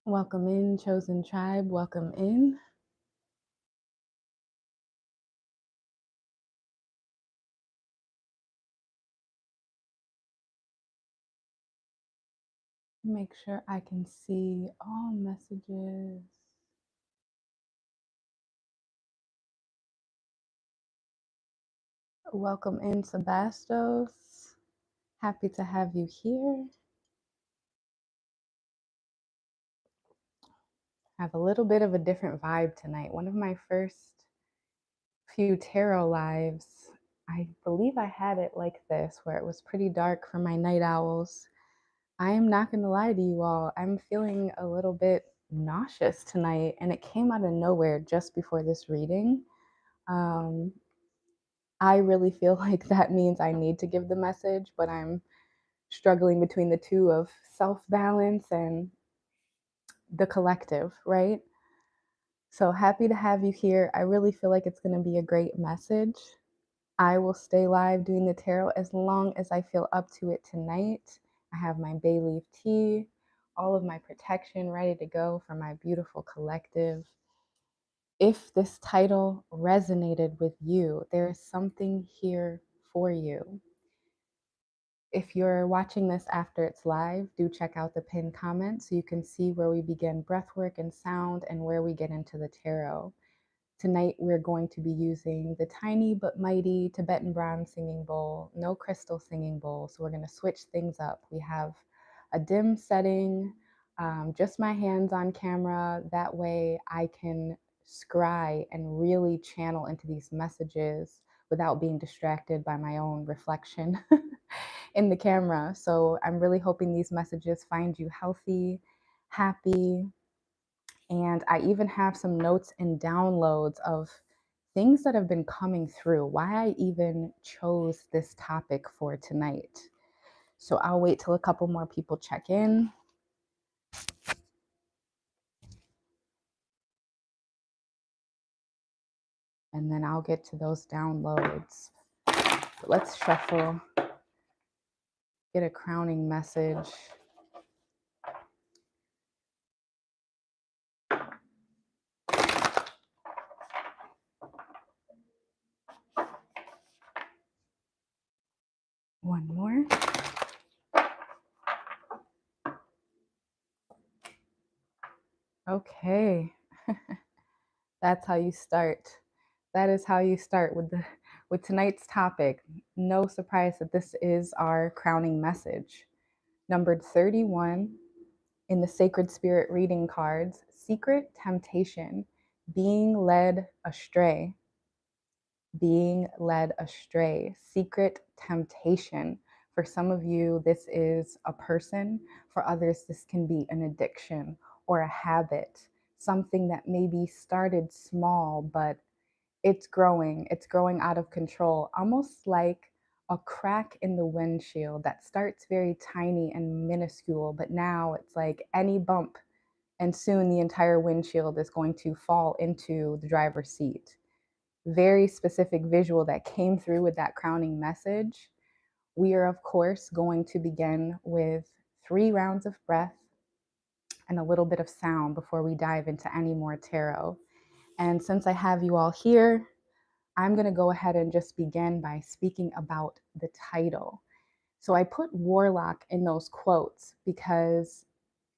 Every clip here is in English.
Welcome in, chosen tribe. Welcome in. Make sure I can see all messages. Welcome in, Sebastos. Happy to have you here. I have a little bit of a different vibe tonight. One of my first few tarot lives, I believe I had it like this, where it was pretty dark for my night owls. I am not going to lie to you all. I'm feeling a little bit nauseous tonight, and it came out of nowhere just before this reading. I really feel like that means I need to give the message, but I'm struggling between the two of self-balance and the collective, right? So happy to have you here. I really feel like it's going to be a great message. I will stay live doing the tarot as long as I feel up to it tonight. I have my bay leaf tea, all of my protection ready to go for my beautiful collective. If this title resonated with you, there is something here for you. If you're watching this after it's live, do check out the pinned comment so you can see where we begin breathwork and sound and where we get into the tarot. Tonight, we're going to be using the tiny but mighty Tibetan bronze singing bowl, no crystal singing bowl. So we're going to switch things up. We have a dim setting, just my hands on camera. That way I can scry and really channel into these messages without being distracted by my own reflection in the camera. So I'm really hoping these messages find you healthy, happy, and I even have some notes and downloads of things that have been coming through, why I even chose this topic for tonight. So I'll wait till a couple more people check in. And then I'll get to those downloads. But let's shuffle, get a crowning message. One more. Okay. That's how you start. That is how you start with tonight's topic. No surprise that this is our crowning message. Numbered 31 in the Sacred Spirit reading cards, secret temptation, being led astray. Being led astray, secret temptation. For some of you, this is a person. For others, this can be an addiction or a habit, something that maybe started small, but it's growing out of control, almost like a crack in the windshield that starts very tiny and minuscule, but now it's like any bump, and soon the entire windshield is going to fall into the driver's seat. Very specific visual that came through with that crowning message. We are, of course, going to begin with 3 rounds of breath and a little bit of sound before we dive into any more tarot. And since I have you all here, I'm going to go ahead and just begin by speaking about the title. So I put Warlock in those quotes because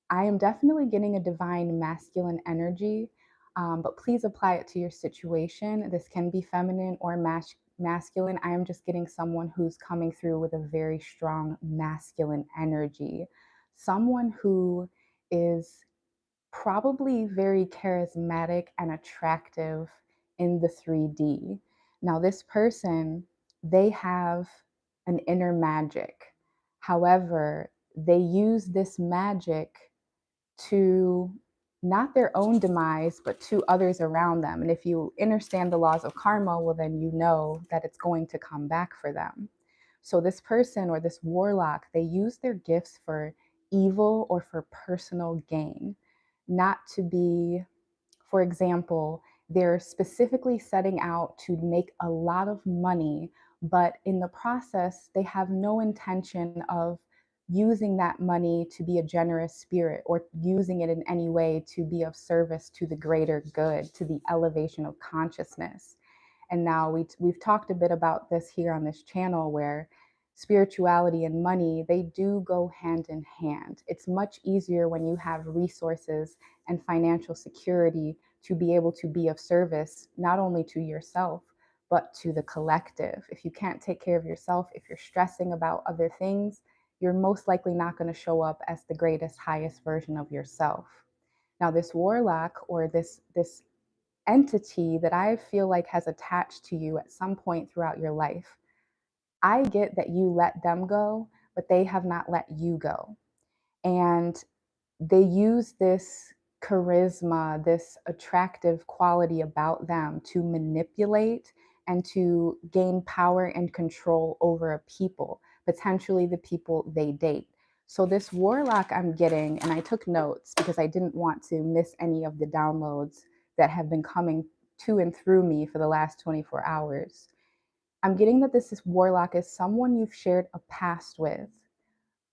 I am definitely getting a divine masculine energy, but please apply it to your situation. This can be feminine or masculine. I am just getting someone who's coming through with a very strong masculine energy, someone who is probably very charismatic and attractive in the 3D. Now, this person, they have an inner magic. However, they use this magic to not their own demise, but to others around them. And if you understand the laws of karma, well, then you know that it's going to come back for them. So this person or this warlock, they use their gifts for evil or for personal gain, not to be, for example, they're specifically setting out to make a lot of money, but in the process, they have no intention of using that money to be a generous spirit, or using it in any way to be of service to the greater good, to the elevation of consciousness. And now we've talked a bit about this here on this channel, where spirituality and money, they do go hand in hand. It's much easier when you have resources and financial security to be able to be of service, not only to yourself, but to the collective. If you can't take care of yourself, if you're stressing about other things, you're most likely not going to show up as the greatest, highest version of yourself. Now, this warlock, or this entity that I feel like has attached to you at some point throughout your life, I get that you let them go, but they have not let you go. And they use this charisma, this attractive quality about them to manipulate and to gain power and control over a people, potentially the people they date. So, this warlock I'm getting, and I took notes because I didn't want to miss any of the downloads that have been coming to and through me for the last 24 hours. I'm getting that this warlock is someone you've shared a past with,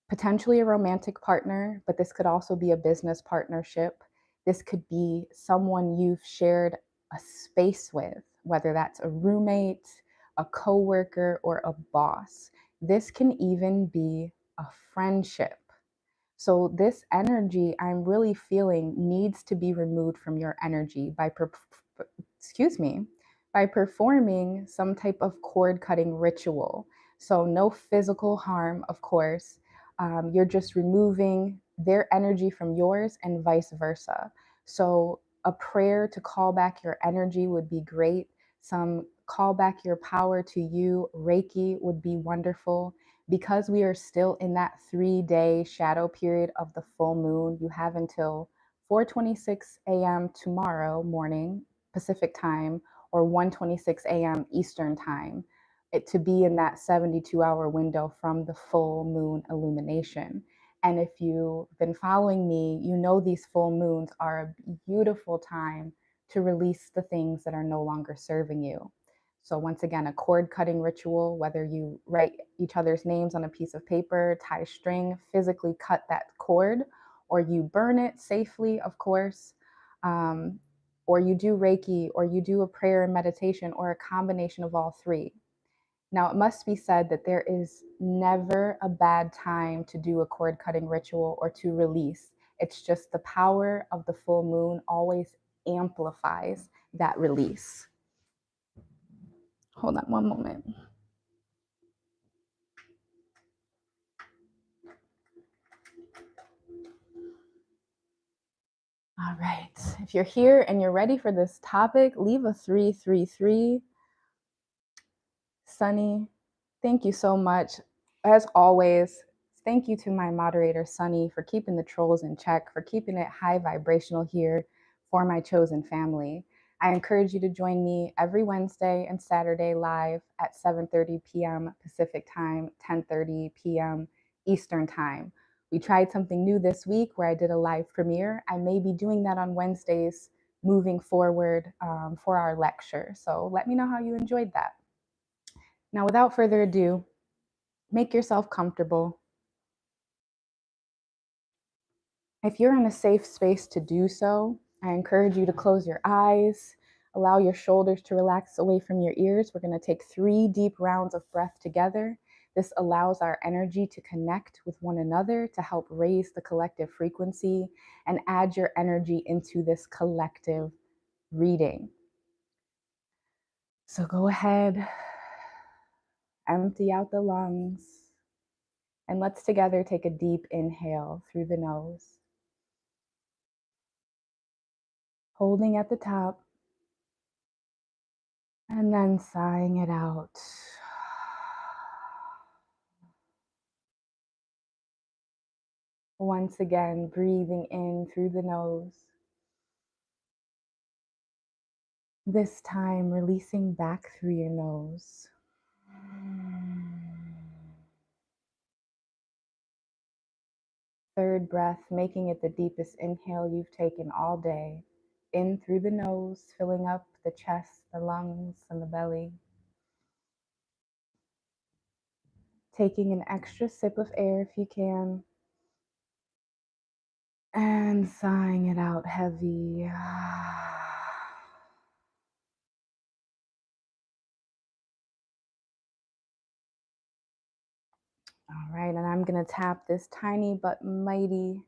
potentially a romantic partner, but this could also be a business partnership. This could be someone you've shared a space with, whether that's a roommate, a coworker, or a boss. This can even be a friendship. So this energy I'm really feeling needs to be removed from your energy by by performing some type of cord cutting ritual. So no physical harm, of course. You're just removing their energy from yours and vice versa. So a prayer to call back your energy would be great. Some call back your power to you, Reiki, would be wonderful. Because we are still in that 3-day shadow period of the full moon, you have until 4:26 a.m. tomorrow morning Pacific time, or 1:26 a.m. Eastern time, to be in that 72-hour window from the full moon illumination. And if you've been following me, you know these full moons are a beautiful time to release the things that are no longer serving you. So once again, a cord cutting ritual, whether you write each other's names on a piece of paper, tie string, physically cut that cord, or you burn it safely, of course, or you do Reiki, or you do a prayer and meditation, or a combination of all three. Now, it must be said that there is never a bad time to do a cord cutting ritual or to release. It's just the power of the full moon always amplifies that release. Hold on one moment. All right. If you're here and you're ready for this topic, leave a 333. Sunny, thank you so much. As always, thank you to my moderator, Sunny, for keeping the trolls in check, for keeping it high vibrational here for my chosen family. I encourage you to join me every Wednesday and Saturday live at 7:30 p.m. Pacific time, 10:30 p.m. Eastern time. We tried something new this week where I did a live premiere. I may be doing that on Wednesdays moving forward for our lecture. So let me know how you enjoyed that. Now, without further ado, make yourself comfortable. If you're in a safe space to do so, I encourage you to close your eyes, allow your shoulders to relax away from your ears. We're going to take 3 deep rounds of breath together. This allows our energy to connect with one another to help raise the collective frequency and add your energy into this collective reading. So go ahead, empty out the lungs, and let's together take a deep inhale through the nose, holding at the top, and then sighing it out. Once again, breathing in through the nose. This time, releasing back through your nose. Third breath, making it the deepest inhale you've taken all day. In through the nose, filling up the chest, the lungs, and the belly. Taking an extra sip of air if you can. And sighing it out heavy. All right, and I'm going to tap this tiny but mighty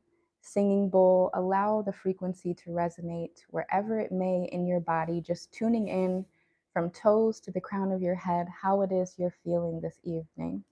singing bowl. Allow the frequency to resonate wherever it may in your body, just tuning in from toes to the crown of your head, how it is you're feeling this evening.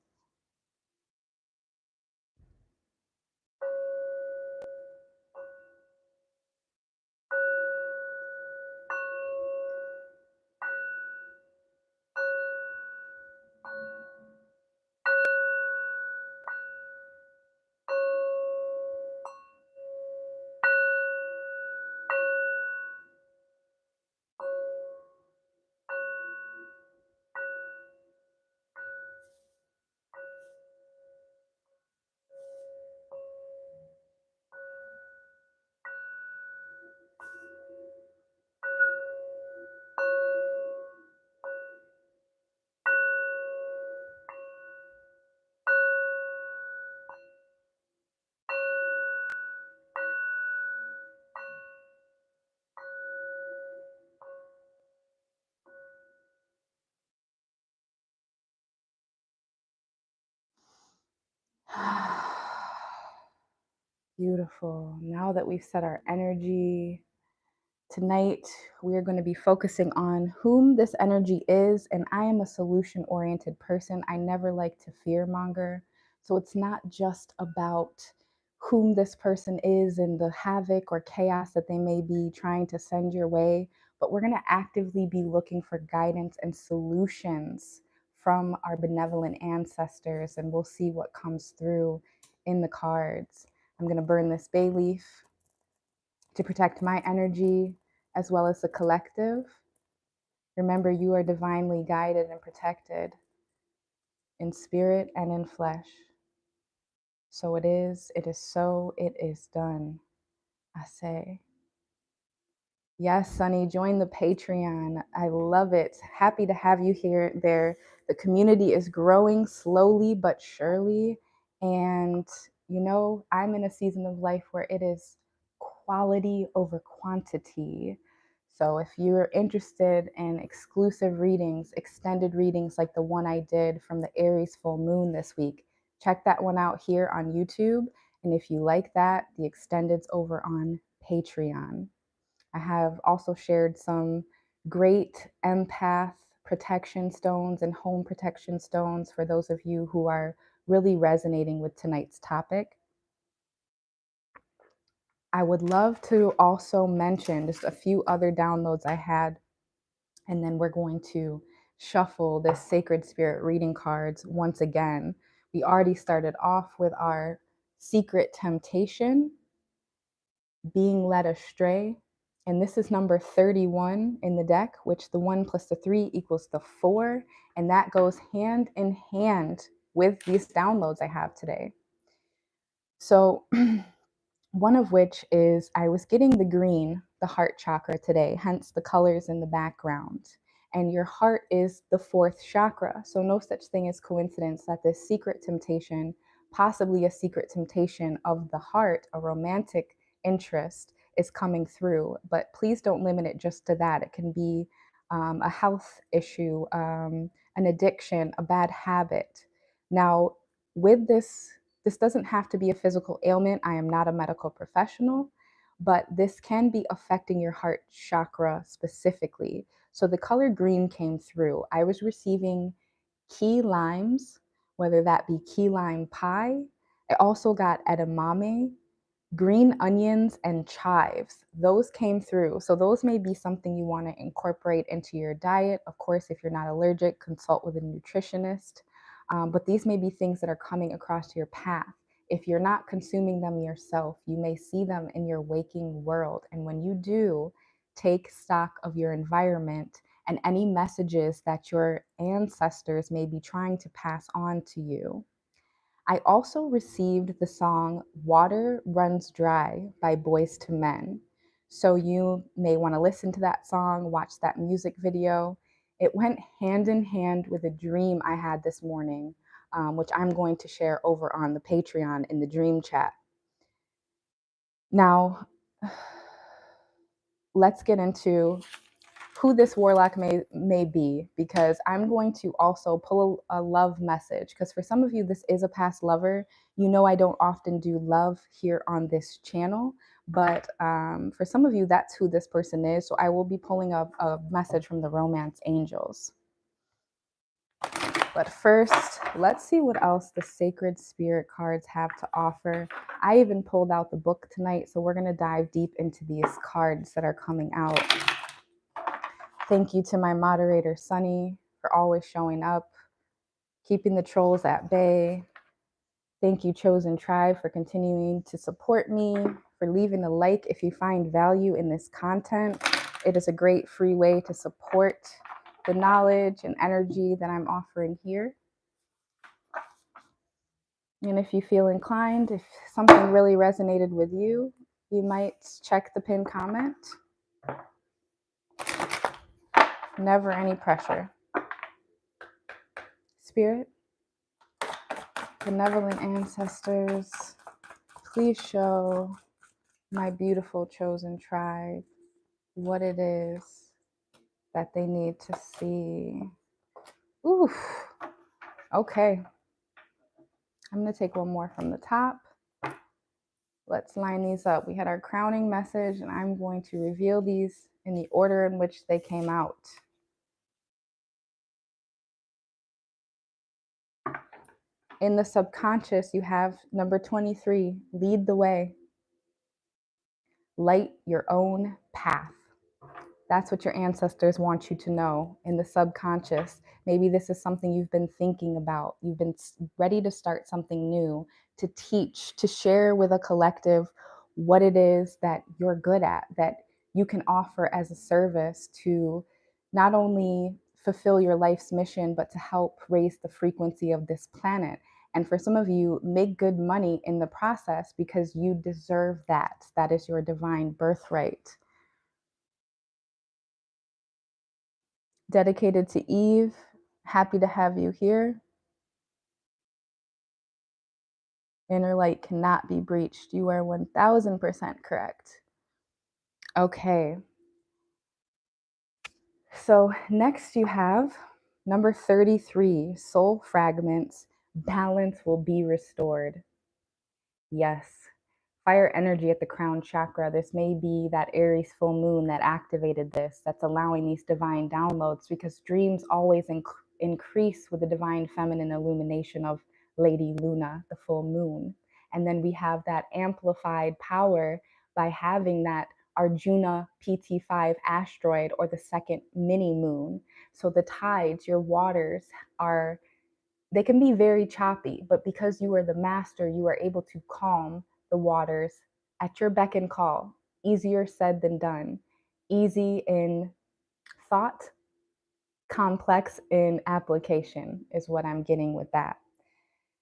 Beautiful. Now that we've set our energy, tonight we are going to be focusing on whom this energy is. And I am a solution-oriented person. I never like to fearmonger. So it's not just about whom this person is and the havoc or chaos that they may be trying to send your way, but we're going to actively be looking for guidance and solutions from our benevolent ancestors, and we'll see what comes through in the cards. I'm going to burn this bay leaf to protect my energy as well as the collective. Remember, you are divinely guided and protected in spirit and in flesh. So it is so, it is done. I say. Yes, Sunny, join the Patreon. I love it. Happy to have you here. The community is growing slowly but surely. And, I'm in a season of life where it is quality over quantity. So if you're interested in exclusive readings, extended readings like the one I did from the Aries full moon this week, check that one out here on YouTube. And if you like that, the extended's over on Patreon. I have also shared some great empath protection stones and home protection stones for those of you who are really resonating with tonight's topic. I would love to also mention just a few other downloads I had, and then we're going to shuffle this Sacred Spirit reading cards once again. We already started off with our Secret Temptation, Being Led Astray. And this is number 31 in the deck, which the 1 plus the 3 equals the 4. And that goes hand in hand with these downloads I have today. So one of which is I was getting the green, the heart chakra today, hence the colors in the background. And your heart is the 4th chakra. So no such thing as coincidence that this secret temptation, possibly a secret temptation of the heart, a romantic interest, is coming through. But please don't limit it just to that. It can be a health issue, an addiction, a bad habit. Now, with this doesn't have to be a physical ailment. I am not a medical professional, but this can be affecting your heart chakra specifically. So the color green came through. I was receiving key limes, whether that be key lime pie. I also got edamame, green onions, and chives. Those came through. So those may be something you want to incorporate into your diet. Of course, if you're not allergic, consult with a nutritionist. But these may be things that are coming across your path. If you're not consuming them yourself, you may see them in your waking world. And when you do, take stock of your environment and any messages that your ancestors may be trying to pass on to you. I also received the song Water Runs Dry by Boys to Men. So you may want to listen to that song, watch that music video. It went hand in hand with a dream I had this morning which I'm going to share over on the Patreon in the dream chat. Now, let's get into who this warlock may be, because I'm going to also pull a love message, because for some of you this is a past lover. You know, I don't often do love here on this channel, but for some of you that's who this person is. So I will be pulling up a message from the romance angels. But first, let's see what else the sacred spirit cards have to offer. I even pulled out the book tonight, so we're going to dive deep into these cards that are coming out. Thank you to my moderator, Sunny, for always showing up, keeping the trolls at bay. Thank you, Chosen Tribe, for continuing to support me, for leaving a like if you find value in this content. It is a great free way to support the knowledge and energy that I'm offering here. And if you feel inclined, if something really resonated with you, you might check the pinned comment. Never any pressure. Spirit, benevolent ancestors, please show my beautiful chosen tribe what it is that they need to see. Oof. Okay. I'm going to take one more from the top. Let's line these up. We had our crowning message, and I'm going to reveal these in the order in which they came out. In the subconscious, you have number 23, lead the way. Light your own path. That's what your ancestors want you to know in the subconscious. Maybe this is something you've been thinking about. You've been ready to start something new, to teach, to share with a collective what it is that you're good at, that you can offer as a service to not only fulfill your life's mission, but to help raise the frequency of this planet. And for some of you, make good money in the process, because you deserve that. That is your divine birthright. Dedicated to Eve, happy to have you here. Inner light cannot be breached. You are 1000% correct. Okay. So next you have number 33, soul fragments, balance will be restored. Yes. Fire energy at the crown chakra. This may be that Aries full moon that activated this, that's allowing these divine downloads, because dreams always increase with the divine feminine illumination of Lady Luna, the full moon. And then we have that amplified power by having that Arjuna PT5 asteroid, or the second mini moon. So the tides, your waters they can be very choppy, but because you are the master, you are able to calm the waters at your beck and call. Easier said than done. Easy in thought, complex in application is what I'm getting with that.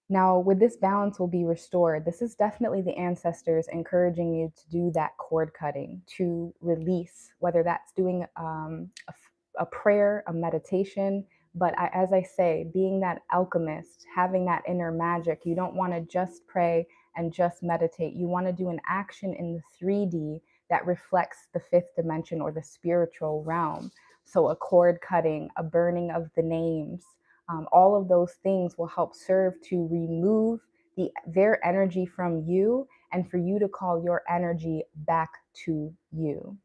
Now, with this balance will be restored, this is definitely the ancestors encouraging you to do that cord cutting, to release, whether that's doing a prayer, a meditation. But as I say, being that alchemist, having that inner magic, you don't want to just pray and just meditate. You want to do an action in the 3D that reflects the fifth dimension, or the spiritual realm. So a cord cutting, a burning of the names, all of those things will help serve to remove their energy from you, and for you to call your energy back to you.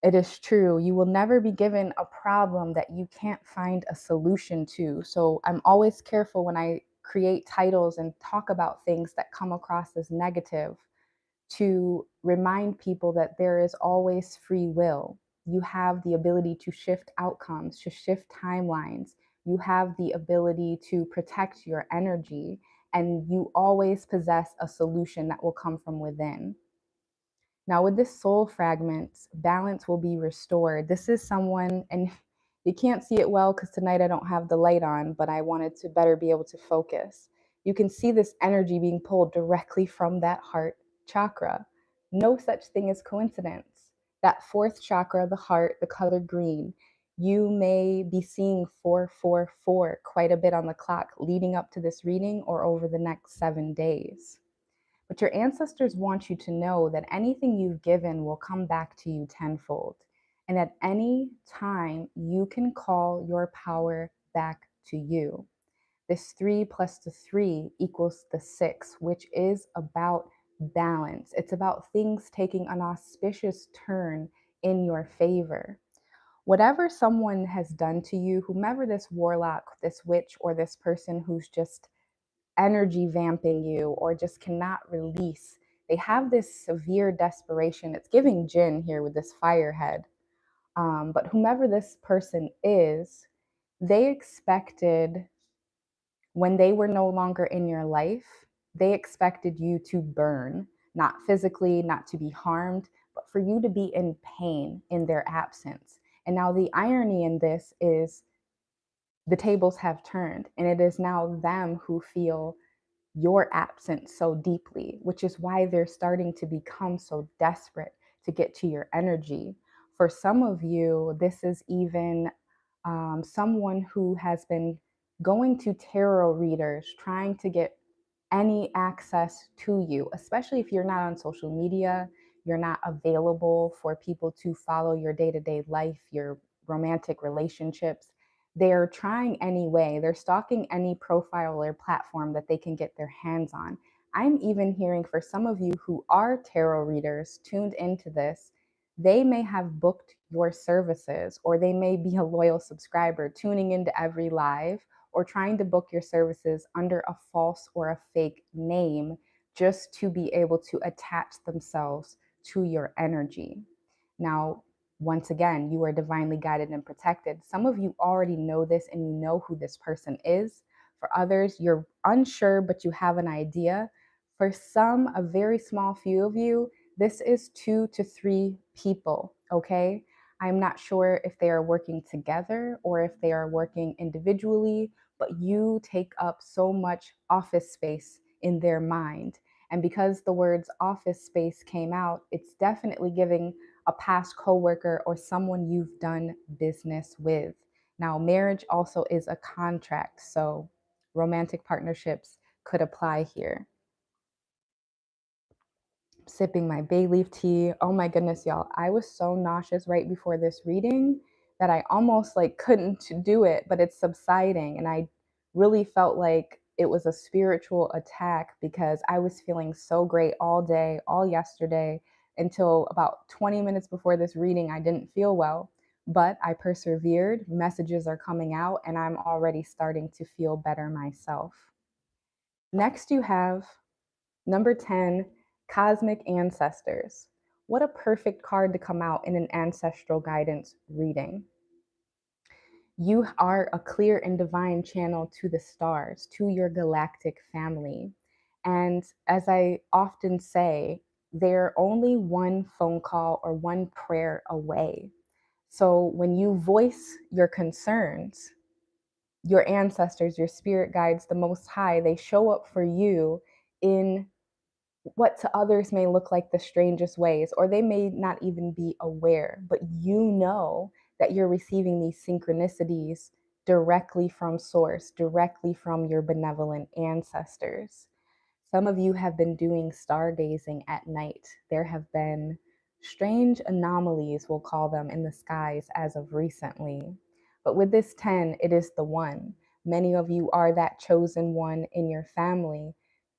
It is true. You will never be given a problem that you can't find a solution to. So I'm always careful when I create titles and talk about things that come across as negative, to remind people that there is always free will. You have the ability to shift outcomes, to shift timelines. You have the ability to protect your energy, and you always possess a solution that will come from within. Now, with this soul fragments, balance will be restored. This is someone, and you can't see it well because tonight I don't have the light on, but I wanted to better be able to focus. You can see this energy being pulled directly from that heart chakra. No such thing as coincidence. That fourth chakra, the heart, the color green, You may be seeing 444 quite a bit on the clock leading up to this reading or over the next 7 days. But your ancestors want you to know that anything you've given will come back to you tenfold. And at any time, you can call your power back to you. This 3 plus the 3 equals the 6, which is about balance. It's about things taking an auspicious turn in your favor. Whatever someone has done to you, whomever this warlock, this witch, or this person who's just energy vamping you or just cannot release, they have this severe desperation. It's giving Jinn here with this fire head. But whomever this person is, they expected when they were no longer in your life, they expected you to burn, not physically, not to be harmed, but for you to be in pain in their absence. And now the irony in this is the tables have turned, and it is now them who feel your absence so deeply, which is why they're starting to become so desperate to get to your energy. For some of you, this is even someone who has been going to tarot readers trying to get any access to you, especially if you're not on social media, you're not available for people to follow your day to day life, your romantic relationships. They're trying anyway, they're stalking any profile or platform that they can get their hands on. I'm even hearing for some of you who are tarot readers tuned into this, they may have booked your services or they may be a loyal subscriber tuning into every live or trying to book your services under a false or a fake name just to be able to attach themselves to your energy. Now, once again, you are divinely guided and protected. Some of you already know this and you know who this person is. For others, you're unsure, but you have an idea. For some, a very small few of you, this is 2 to 3 people, okay? I'm not sure if they are working together or if they are working individually, but you take up so much office space in their mind. And because the words office space came out, it's definitely giving a past coworker or someone you've done business with. Now, marriage also is a contract, so romantic partnerships could apply here. Sipping my bay leaf tea. Oh my goodness, y'all. I was so nauseous right before this reading that I almost like couldn't do it, but it's subsiding. And I really felt like it was a spiritual attack because I was feeling so great all day, all yesterday, until about 20 minutes before this reading. I didn't feel well, but I persevered. Messages are coming out, and I'm already starting to feel better myself. Next, you have number 10, Cosmic Ancestors. What a perfect card to come out in an ancestral guidance reading. You are a clear and divine channel to the stars, to your galactic family. And as I often say, they're only one phone call or one prayer away. So when you voice your concerns, your ancestors, your spirit guides, the Most High, they show up for you in what to others may look like the strangest ways, or they may not even be aware, but you know that you're receiving these synchronicities directly from source, directly from your benevolent ancestors. Some of you have been doing stargazing at night. There have been strange anomalies, we'll call them, in the skies as of recently. But with this 10, it is the one. Many of you are that chosen one in your family.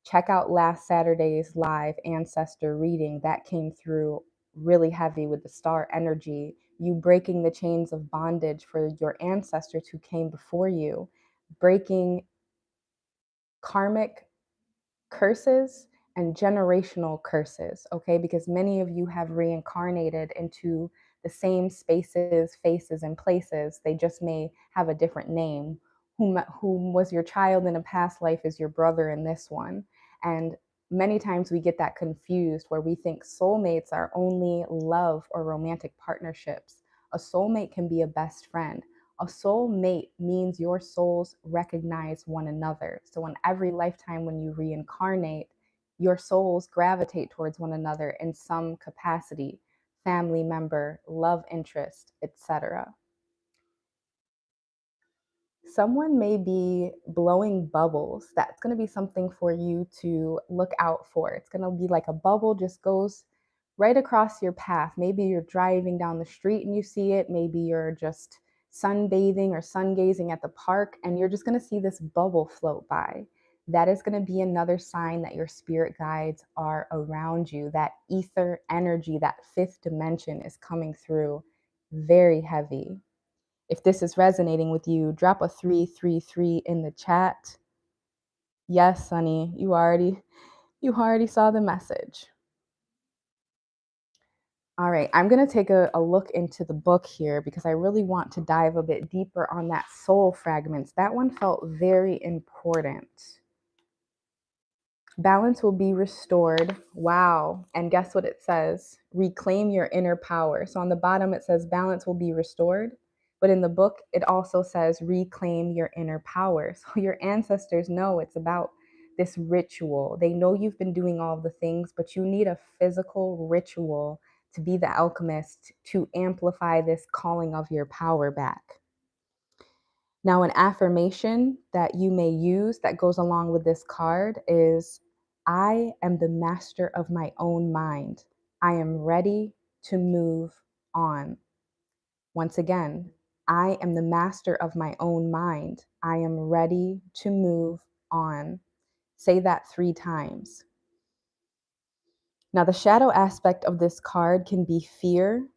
Check out last Saturday's live ancestor reading. That came through really heavy with the star energy, you breaking the chains of bondage for your ancestors who came before you, breaking karmic curses and generational curses, okay? Because many of you have reincarnated into the same spaces, faces, and places. They just may have a different name. Whom was your child in a past life is your brother in this one. And many times we get that confused where we think soulmates are only love or romantic partnerships. A soulmate can be a best friend. A soulmate means your souls recognize one another. So in every lifetime when you reincarnate, your souls gravitate towards one another in some capacity, family member, love interest, etc. Someone may be blowing bubbles. That's going to be something for you to look out for. It's going to be like a bubble just goes right across your path. Maybe you're driving down the street and you see it. Maybe you're just sunbathing or sun gazing at the park and you're just going to see this bubble float by. That is going to be another sign that your spirit guides are around you. That ether energy, that fifth dimension is coming through very heavy. If this is resonating with you, drop a 333 in the chat. Yes, Sunny, you already saw the message. All right, I'm going to take a look into the book here because I really want to dive a bit deeper on that soul fragments. That one felt very important. Balance will be restored. Wow. And guess what it says? Reclaim your inner power. So on the bottom, it says balance will be restored. But in the book, it also says reclaim your inner power. So your ancestors know it's about this ritual. They know you've been doing all the things, but you need a physical ritual to be the alchemist to amplify this calling of your power back. Now, an affirmation that you may use that goes along with this card is, I am the master of my own mind. I am ready to move on. Once again, I am the master of my own mind. I am ready to move on. Say that 3 times. Now, the shadow aspect of this card can be fear,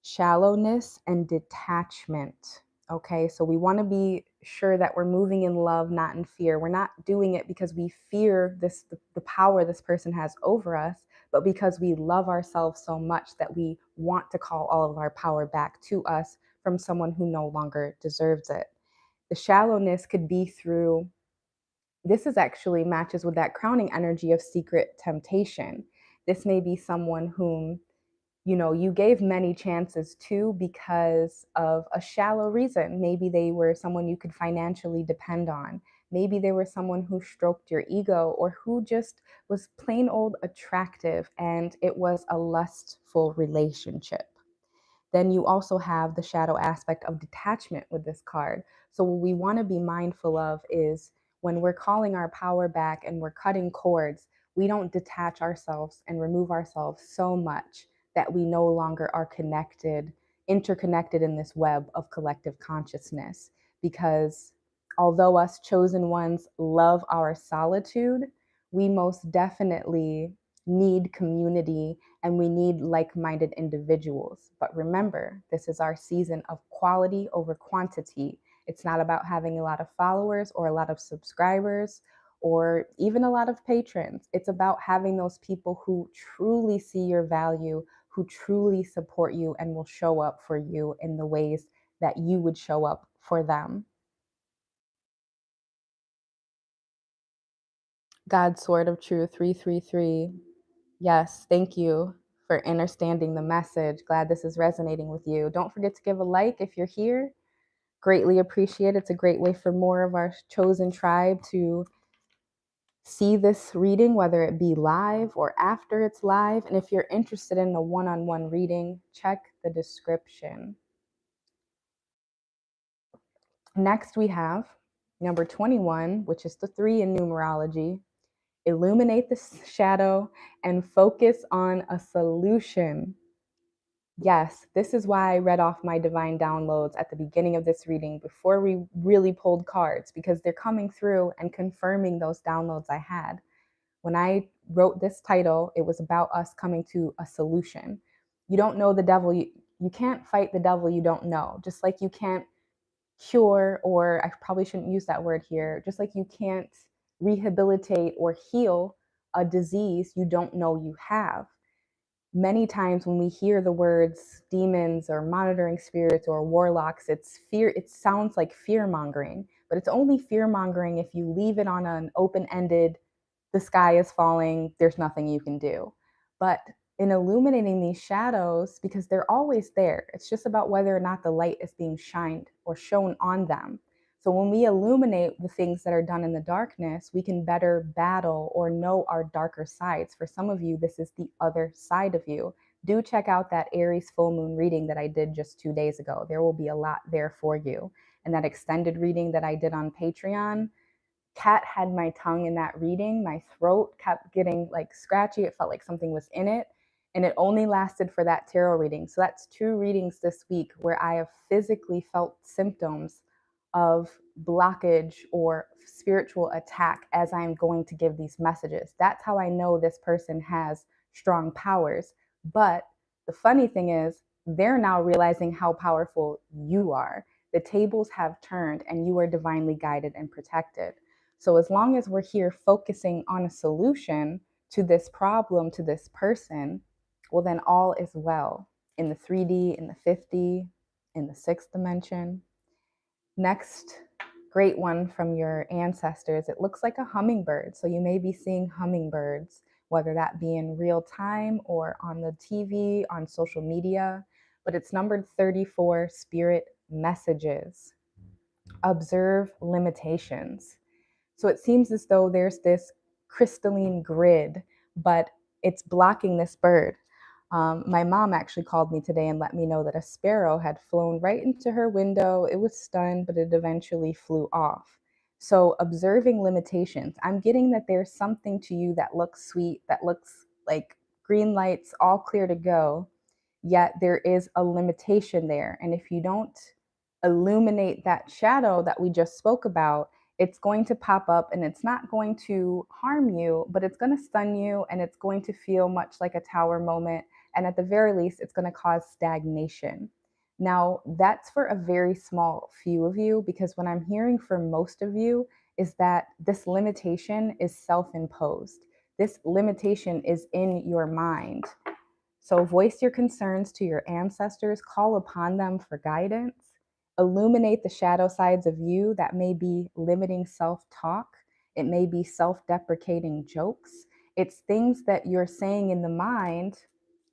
shallowness, and detachment. Okay, so we want to be sure that we're moving in love, not in fear. We're not doing it because we fear the power this person has over us, but because we love ourselves so much that we want to call all of our power back to us from someone who no longer deserves it. The shallowness could be through, this is actually matches with that crowning energy of secret temptation. This may be someone whom you gave many chances to because of a shallow reason. Maybe they were someone you could financially depend on. Maybe they were someone who stroked your ego or who just was plain old attractive and it was a lustful relationship. Then you also have the shadow aspect of detachment with this card. So what we want to be mindful of is when we're calling our power back and we're cutting cords, we don't detach ourselves and remove ourselves so much that we no longer are interconnected in this web of collective consciousness. Because although us chosen ones love our solitude, we most definitely need community and we need like-minded individuals. But remember, this is our season of quality over quantity. It's not about having a lot of followers or a lot of subscribers or even a lot of patrons. It's about having those people who truly see your value, who truly support you and will show up for you in the ways that you would show up for them. God's Sword of Truth 333. Yes, thank you for understanding the message. Glad this is resonating with you. Don't forget to give a like if you're here. Greatly appreciate it. It's a great way for more of our chosen tribe to see this reading, whether it be live or after it's live. And if you're interested in a one-on-one reading, check the description. Next, we have number 21, which is the 3 in numerology. Illuminate the shadow and focus on a solution. Yes, this is why I read off my divine downloads at the beginning of this reading before we really pulled cards, because they're coming through and confirming those downloads I had. When I wrote this title, it was about us coming to a solution. You don't know the devil. You can't fight the devil you don't know. Just like you can't cure, or I probably shouldn't use that word here, just like you can't rehabilitate or heal a disease you don't know you have. Many times when we hear the words demons or monitoring spirits or warlocks, it's fear. It sounds like fear mongering, but it's only fear mongering if you leave it on an open-ended, the sky is falling, there's nothing you can do. But in illuminating these shadows, because they're always there, it's just about whether or not the light is being shined or shown on them. So when we illuminate the things that are done in the darkness, we can better battle or know our darker sides. For some of you, this is the other side of you. Do check out that Aries full moon reading that I did just 2 days ago. There will be a lot there for you. in that extended reading that I did on Patreon. Cat had my tongue in that reading. My throat kept getting like scratchy. It felt like something was in it. And it only lasted for that tarot reading. So that's 2 readings this week where I have physically felt symptoms of blockage or spiritual attack as I'm going to give these messages. That's how I know this person has strong powers. But the funny thing is, they're now realizing how powerful you are. The tables have turned and you are divinely guided and protected. So as long as we're here focusing on a solution to this problem, to this person, well, then all is well in the 3D, in the 5D, in the 6th dimension. Next great one from your ancestors, it looks like a hummingbird. So you may be seeing hummingbirds, whether that be in real time or on the TV, on social media, but it's numbered 34, spirit messages. Observe limitations. So it seems as though there's this crystalline grid, but it's blocking this bird. My mom actually called me today and let me know that a sparrow had flown right into her window. It was stunned, but it eventually flew off. So observing limitations, I'm getting that there's something to you that looks sweet, that looks like green lights, all clear to go, yet there is a limitation there. And if you don't illuminate that shadow that we just spoke about, it's going to pop up and it's not going to harm you, but it's going to stun you and it's going to feel much like a tower moment. And at the very least, it's going to cause stagnation. Now, that's for a very small few of you, because what I'm hearing for most of you is that this limitation is self imposed. This limitation is in your mind. So voice your concerns to your ancestors, call upon them for guidance, illuminate the shadow sides of you that may be limiting self-talk. It may be self-deprecating jokes. It's things that you're saying in the mind,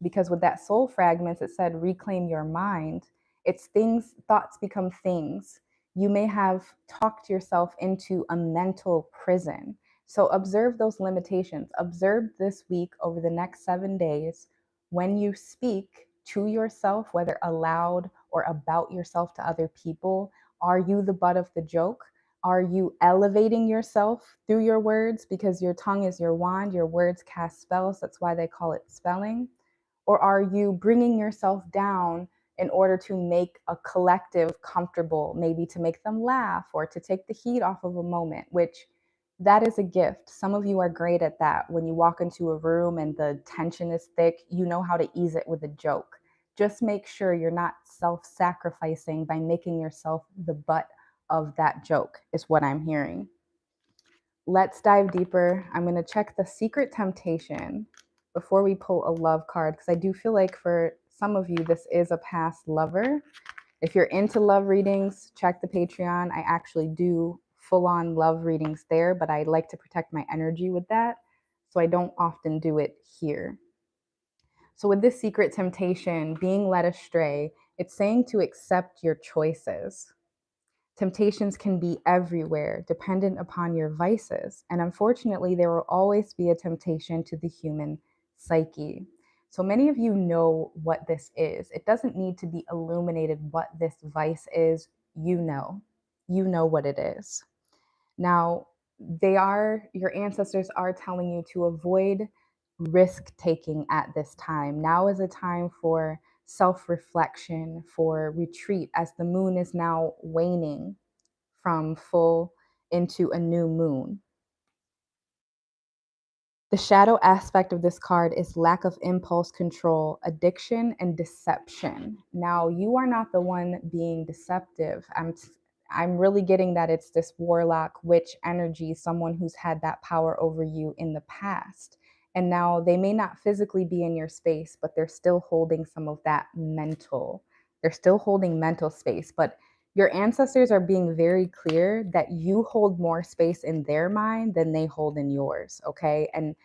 because with that soul fragments, it said reclaim your mind. It's things, thoughts become things. You may have talked yourself into a mental prison. So observe those limitations. Observe this week over the next 7 days. When you speak to yourself, whether aloud or about yourself to other people, are you the butt of the joke? Are you elevating yourself through your words? Because your tongue is your wand, your words cast spells. That's why they call it spelling. Or are you bringing yourself down in order to make a collective comfortable, maybe to make them laugh or to take the heat off of a moment, which that is a gift. Some of you are great at that. When you walk into a room and the tension is thick, you know how to ease it with a joke. Just make sure you're not self-sacrificing by making yourself the butt of that joke, is what I'm hearing. Let's dive deeper. I'm going to check the secret temptation before we pull a love card, because I do feel like for some of you, this is a past lover. If you're into love readings, check the Patreon. I actually do full-on love readings there, but I like to protect my energy with that, so I don't often do it here. So with this secret temptation, being led astray, it's saying to accept your choices. Temptations can be everywhere, dependent upon your vices. And unfortunately, there will always be a temptation to the human psyche. So many of you know what this is. It doesn't need to be illuminated what this vice is. You know what it is. Now, your ancestors are telling you to avoid risk taking at this time. Now is a time for self reflection, for retreat, as the moon is now waning from full into a new moon. The shadow aspect of this card is lack of impulse control, addiction, and deception. Now, you are not the one being deceptive. I'm really getting that it's this warlock witch energy, someone who's had that power over you in the past. And now they may not physically be in your space, but they're still holding some of that mental. They're still holding mental space, but your ancestors are being very clear that you hold more space in their mind than they hold in yours, okay? And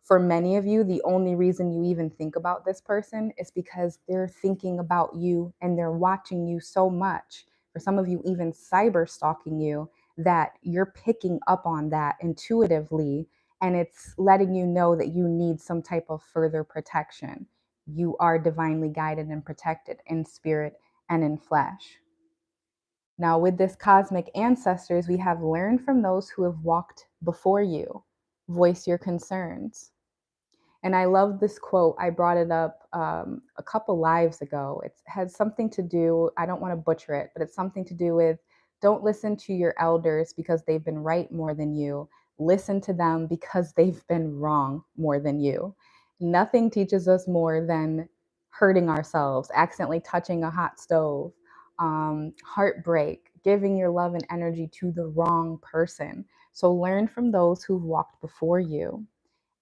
for many of you, the only reason you even think about this person is because they're thinking about you and they're watching you so much. For some of you, even cyber stalking you, that you're picking up on that intuitively, and it's letting you know that you need some type of further protection. You are divinely guided and protected in spirit and in flesh. Now, with this cosmic ancestors, we have learned from those who have walked before you. Voice your concerns. And I love this quote. I brought it up a couple lives ago. It has something to do, I don't want to butcher it, but it's something to do with don't listen to your elders because they've been right more than you. Listen to them because they've been wrong more than you. Nothing teaches us more than hurting ourselves, accidentally touching a hot stove, heartbreak, giving your love and energy to the wrong person. So learn from those who've walked before you.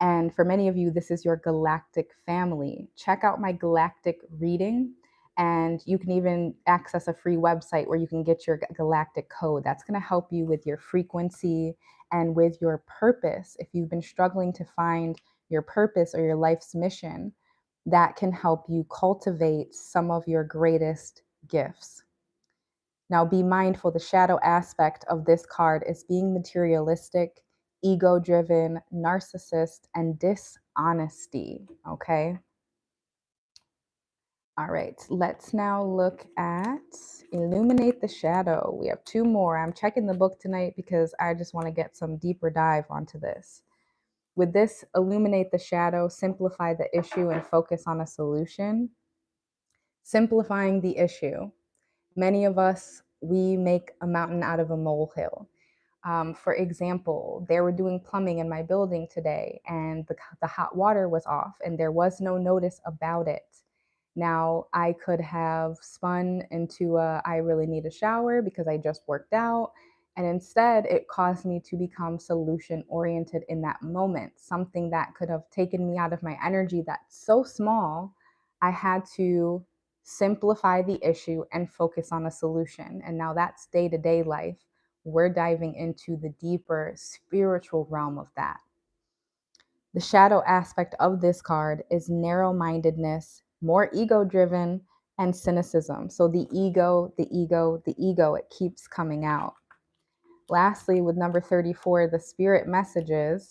And for many of you, this is your galactic family. Check out my galactic reading. And you can even access a free website where you can get your galactic code. That's going to help you with your frequency and with your purpose. If you've been struggling to find your purpose or your life's mission, that can help you cultivate some of your greatest gifts. Now, be mindful, the shadow aspect of this card is being materialistic, ego-driven, narcissist, and dishonesty, okay? All right, let's now look at Illuminate the Shadow. We have two more. I'm checking the book tonight because I just want to get some deeper dive onto this. With this, Illuminate the Shadow, simplify the issue and focus on a solution. Simplifying the issue. Many of us, we make a mountain out of a molehill. For example, they were doing plumbing in my building today and the hot water was off and there was no notice about it. Now, I could have spun into I really need a shower because I just worked out. And instead, it caused me to become solution oriented in that moment, something that could have taken me out of my energy that's so small. I had to simplify the issue and focus on a solution. And now that's day to day life. We're diving into the deeper spiritual realm of that. The shadow aspect of this card is narrow mindedness, more ego driven, and cynicism. So the ego, it keeps coming out. Lastly, with number 34, the spirit messages.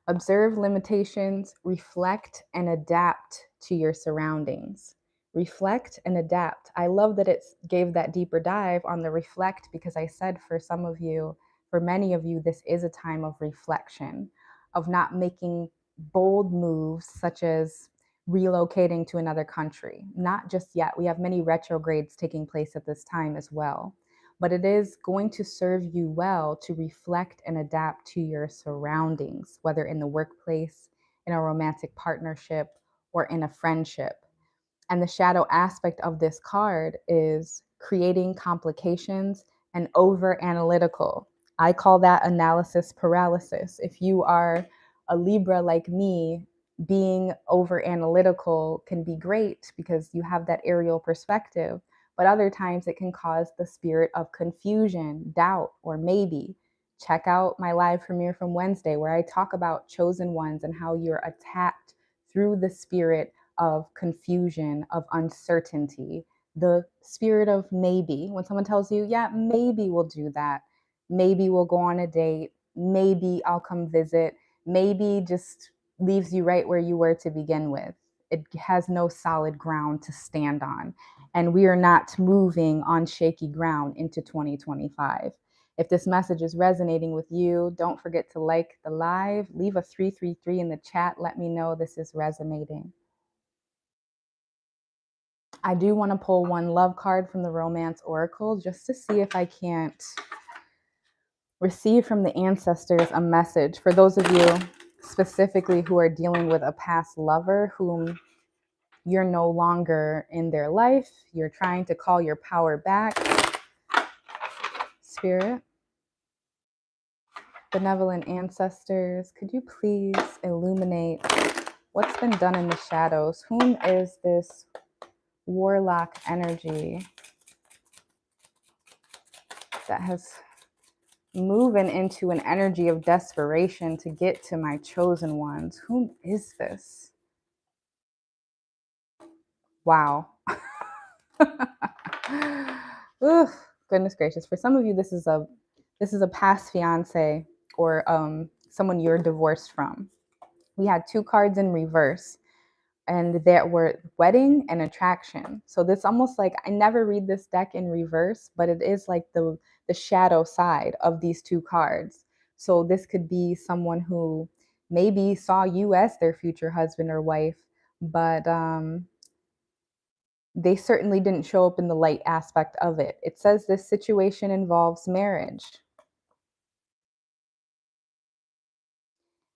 Observe limitations, reflect, and adapt to your surroundings. Reflect and adapt. I love that it gave that deeper dive on the reflect because I said for some of you, for many of you, this is a time of reflection, of not making bold moves such as relocating to another country. Not just yet. We have many retrogrades taking place at this time as well. But it is going to serve you well to reflect and adapt to your surroundings, whether in the workplace, in a romantic partnership, or in a friendship. And the shadow aspect of this card is creating complications and over analytical. I call that analysis paralysis. If you are a Libra like me, being over analytical can be great because you have that aerial perspective, but other times it can cause the spirit of confusion, doubt, or maybe. Check out my live premiere from Wednesday where I talk about chosen ones and how you're attacked through the spirit of confusion, of uncertainty, the spirit of maybe. When someone tells you, yeah, maybe we'll do that, maybe we'll go on a date, maybe I'll come visit, maybe just leaves you right where you were to begin with. It has no solid ground to stand on. And we are not moving on shaky ground into 2025. If this message is resonating with you, don't forget to like the live, leave a 333 in the chat. Let me know this is resonating. I do want to pull one love card from the Romance Oracle just to see if I can't receive from the ancestors a message for those of you specifically who are dealing with a past lover whom you're no longer in their life. You're trying to call your power back. Spirit, benevolent ancestors, could you please illuminate what's been done in the shadows? Whom is this Warlock energy that has moving into an energy of desperation to get to my chosen ones? Whom is this? Wow. Oof, goodness gracious. For some of you, this is a past fiance or someone you're divorced from. We had two cards in reverse. and there were wedding and attraction. So this almost like, I never read this deck in reverse, but it is like the shadow side of these two cards. So this could be someone who maybe saw you as their future husband or wife, but they certainly didn't show up in the light aspect of it. It says this situation involves marriage.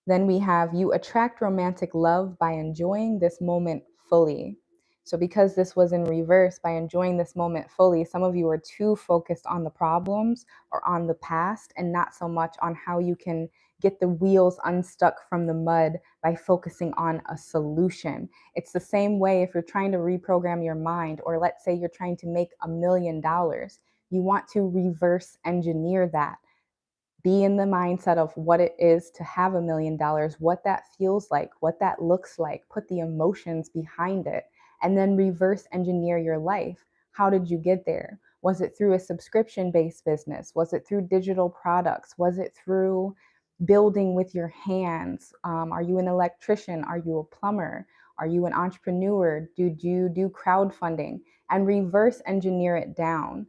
Then we have, you attract romantic love by enjoying this moment fully. So because this was in reverse, by enjoying this moment fully, some of you are too focused on the problems or on the past and not so much on how you can get the wheels unstuck from the mud by focusing on a solution. It's the same way if you're trying to reprogram your mind, or let's say you're trying to make $1,000,000. You want to reverse engineer that. Be in the mindset of what it is to have $1,000,000, what that feels like, what that looks like, put the emotions behind it, and then reverse engineer your life. How did you get there? Was it through a subscription-based business? Was it through digital products? Was it through building with your hands? Are you an electrician? Are you a plumber? Are you an entrepreneur? Did you do crowdfunding? And reverse engineer it down.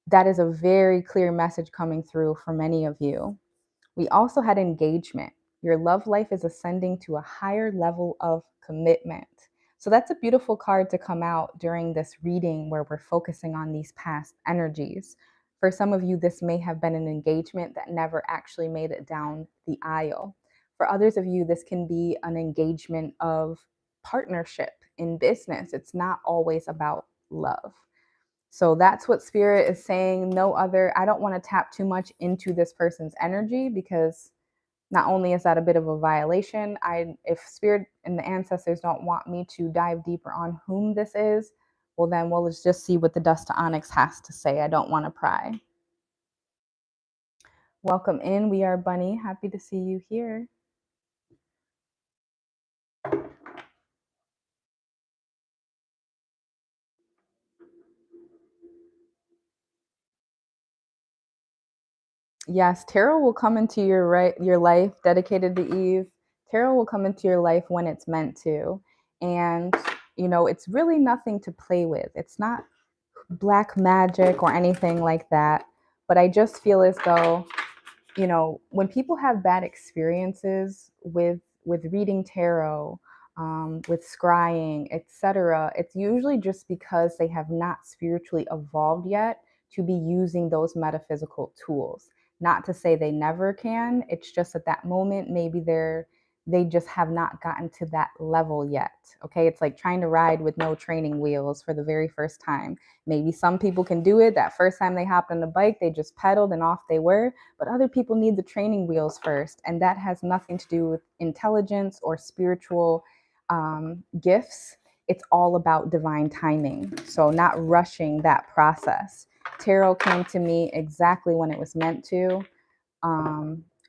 That is a very clear message coming through for many of you. We also had engagement. Your love life is ascending to a higher level of commitment. So that's a beautiful card to come out during this reading where we're focusing on these past energies. For some of you, this may have been an engagement that never actually made it down the aisle. For others of you, this can be an engagement of partnership in business. It's not always about love. So that's what spirit is saying. No other, I don't want to tap too much into this person's energy, because not only is that a bit of a violation, if spirit and the ancestors don't want me to dive deeper on whom this is, well, then we'll just see what the dust to onyx has to say. I don't want to pry. Welcome in. We are Bunny. Happy to see you here. Yes, tarot will come into your life, dedicated to Eve. Tarot will come into your life when it's meant to. And, it's really nothing to play with. It's not black magic or anything like that. But I just feel as though, when people have bad experiences with reading tarot, with scrying, etc., it's usually just because they have not spiritually evolved yet to be using those metaphysical tools. Not to say they never can. It's just at that moment, maybe they just have not gotten to that level yet. Okay, it's like trying to ride with no training wheels for the very first time. Maybe some people can do it. That first time they hopped on the bike, they just pedaled and off they were. But other people need the training wheels first. And that has nothing to do with intelligence or spiritual gifts. It's all about divine timing. So not rushing that process. Tarot came to me exactly when it was meant to,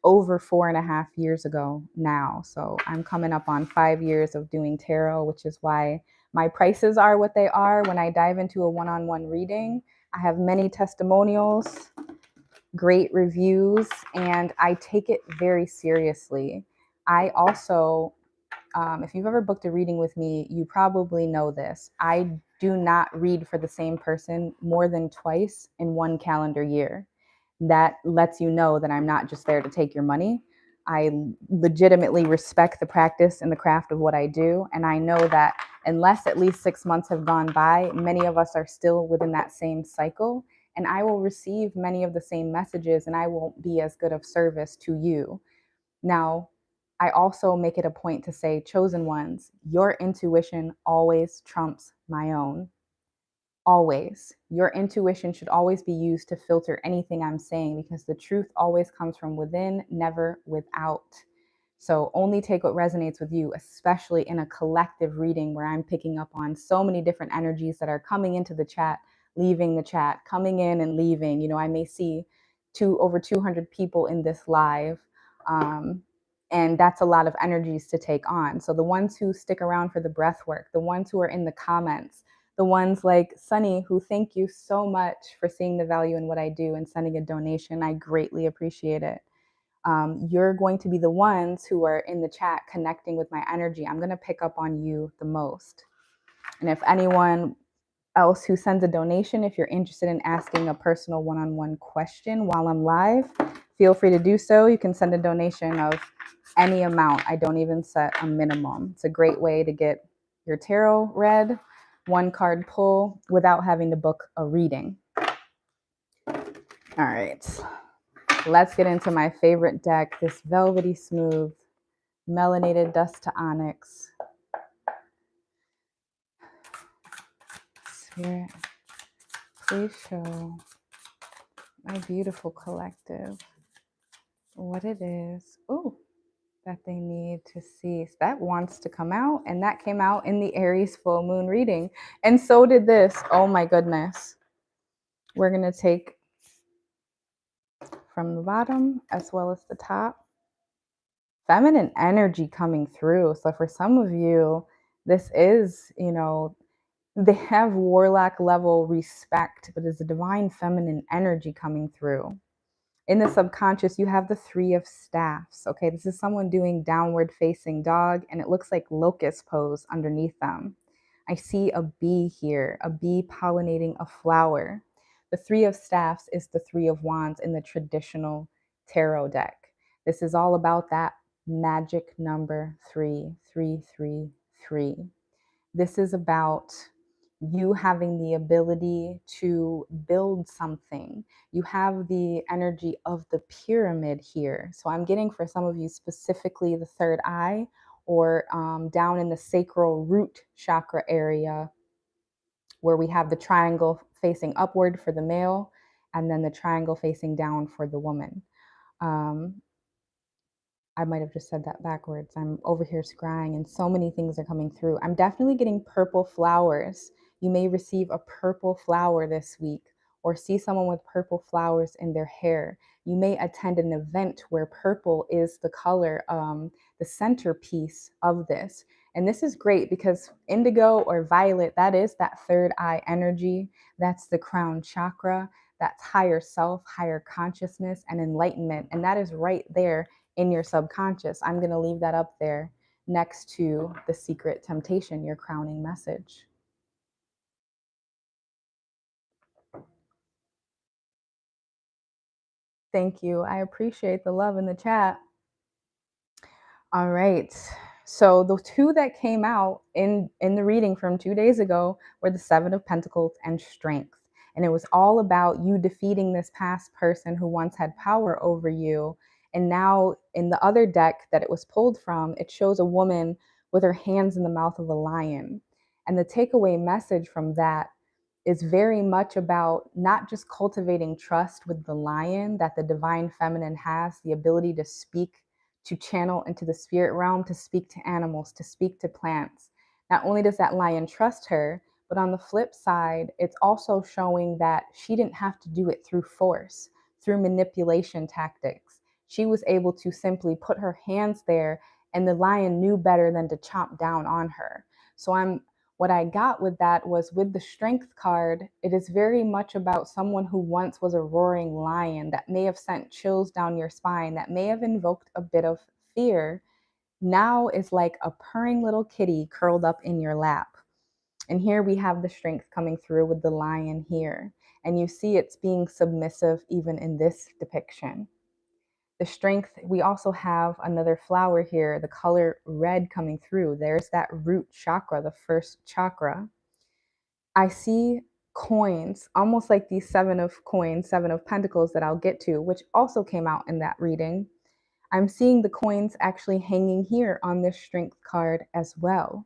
over 4.5 years ago now. So I'm coming up on 5 years of doing tarot, which is why my prices are what they are. When I dive into a one-on-one reading, I have many testimonials, great reviews, and I take it very seriously. I also, if you've ever booked a reading with me, you probably know this. I do not read for the same person more than twice in one calendar year. That lets you know that I'm not just there to take your money. I legitimately respect the practice and the craft of what I do. And I know that unless at least 6 months have gone by, many of us are still within that same cycle. And I will receive many of the same messages, and I won't be as good of service to you. Now, I also make it a point to say, chosen ones, your intuition always trumps my own. Always. Your intuition should always be used to filter anything I'm saying, because the truth always comes from within, never without. So only take what resonates with you, especially in a collective reading where I'm picking up on so many different energies that are coming into the chat, leaving the chat, coming in and leaving. I may see over 200 people in this live. And that's a lot of energies to take on. So the ones who stick around for the breath work, the ones who are in the comments, the ones like Sunny, who thank you so much for seeing the value in what I do and sending a donation. I greatly appreciate it. You're going to be the ones who are in the chat connecting with my energy. I'm going to pick up on you the most. And if anyone else who sends a donation, if you're interested in asking a personal one-on-one question while I'm live, feel free to do so. You can send a donation of any amount. I don't even set a minimum. It's a great way to get your tarot read, one card pull, without having to book a reading. All right, let's get into my favorite deck, this velvety smooth melanated dust to onyx. Spirit, please show my beautiful collective what it is that they need to see. So that wants to come out, and that came out in the Aries full moon reading. And so did this. Oh my goodness. We're going to take from the bottom as well as the top. Feminine energy coming through. So for some of you, this is, they have warlock level respect, but there's a divine feminine energy coming through. In the subconscious, you have the 3 of staffs. Okay, this is someone doing downward facing dog, and it looks like locust pose underneath them. I see a bee here, a bee pollinating a flower. The 3 of staffs is the 3 of wands in the traditional tarot deck. This is all about that magic number 3, 3, 3, 3. This is about you having the ability to build something. You have the energy of the pyramid here. So I'm getting for some of you specifically the third eye, or down in the sacral root chakra area, where we have the triangle facing upward for the male and then the triangle facing down for the woman. I might have just said that backwards. I'm over here scrying and so many things are coming through. I'm definitely getting purple flowers. You may receive a purple flower this week, or see someone with purple flowers in their hair. You may attend an event where purple is the color, the centerpiece of this. And this is great because indigo or violet, that is that third eye energy. That's the crown chakra. That's higher self, higher consciousness, and enlightenment. And that is right there in your subconscious. I'm going to leave that up there next to the secret temptation, your crowning message. Thank you. I appreciate the love in the chat. All right. So the 2 that came out in the reading from 2 days ago were the 7 of Pentacles and Strength. And it was all about you defeating this past person who once had power over you. And now in the other deck that it was pulled from, it shows a woman with her hands in the mouth of a lion. And the takeaway message from that is very much about not just cultivating trust with the lion that the divine feminine has, the ability to speak, to channel into the spirit realm, to speak to animals, to speak to plants. Not only does that lion trust her, but on the flip side, it's also showing that she didn't have to do it through force, through manipulation tactics. She was able to simply put her hands there, and the lion knew better than to chomp down on her. So what I got with that was, with the Strength card, it is very much about someone who once was a roaring lion that may have sent chills down your spine, that may have invoked a bit of fear, now is like a purring little kitty curled up in your lap. And here we have the Strength coming through with the lion here. And you see it's being submissive even in this depiction. The Strength, we also have another flower here, the color red coming through. There's that root chakra, the first chakra. I see coins, almost like these 7 of coins, 7 of pentacles that I'll get to, which also came out in that reading. I'm seeing the coins actually hanging here on this Strength card as well.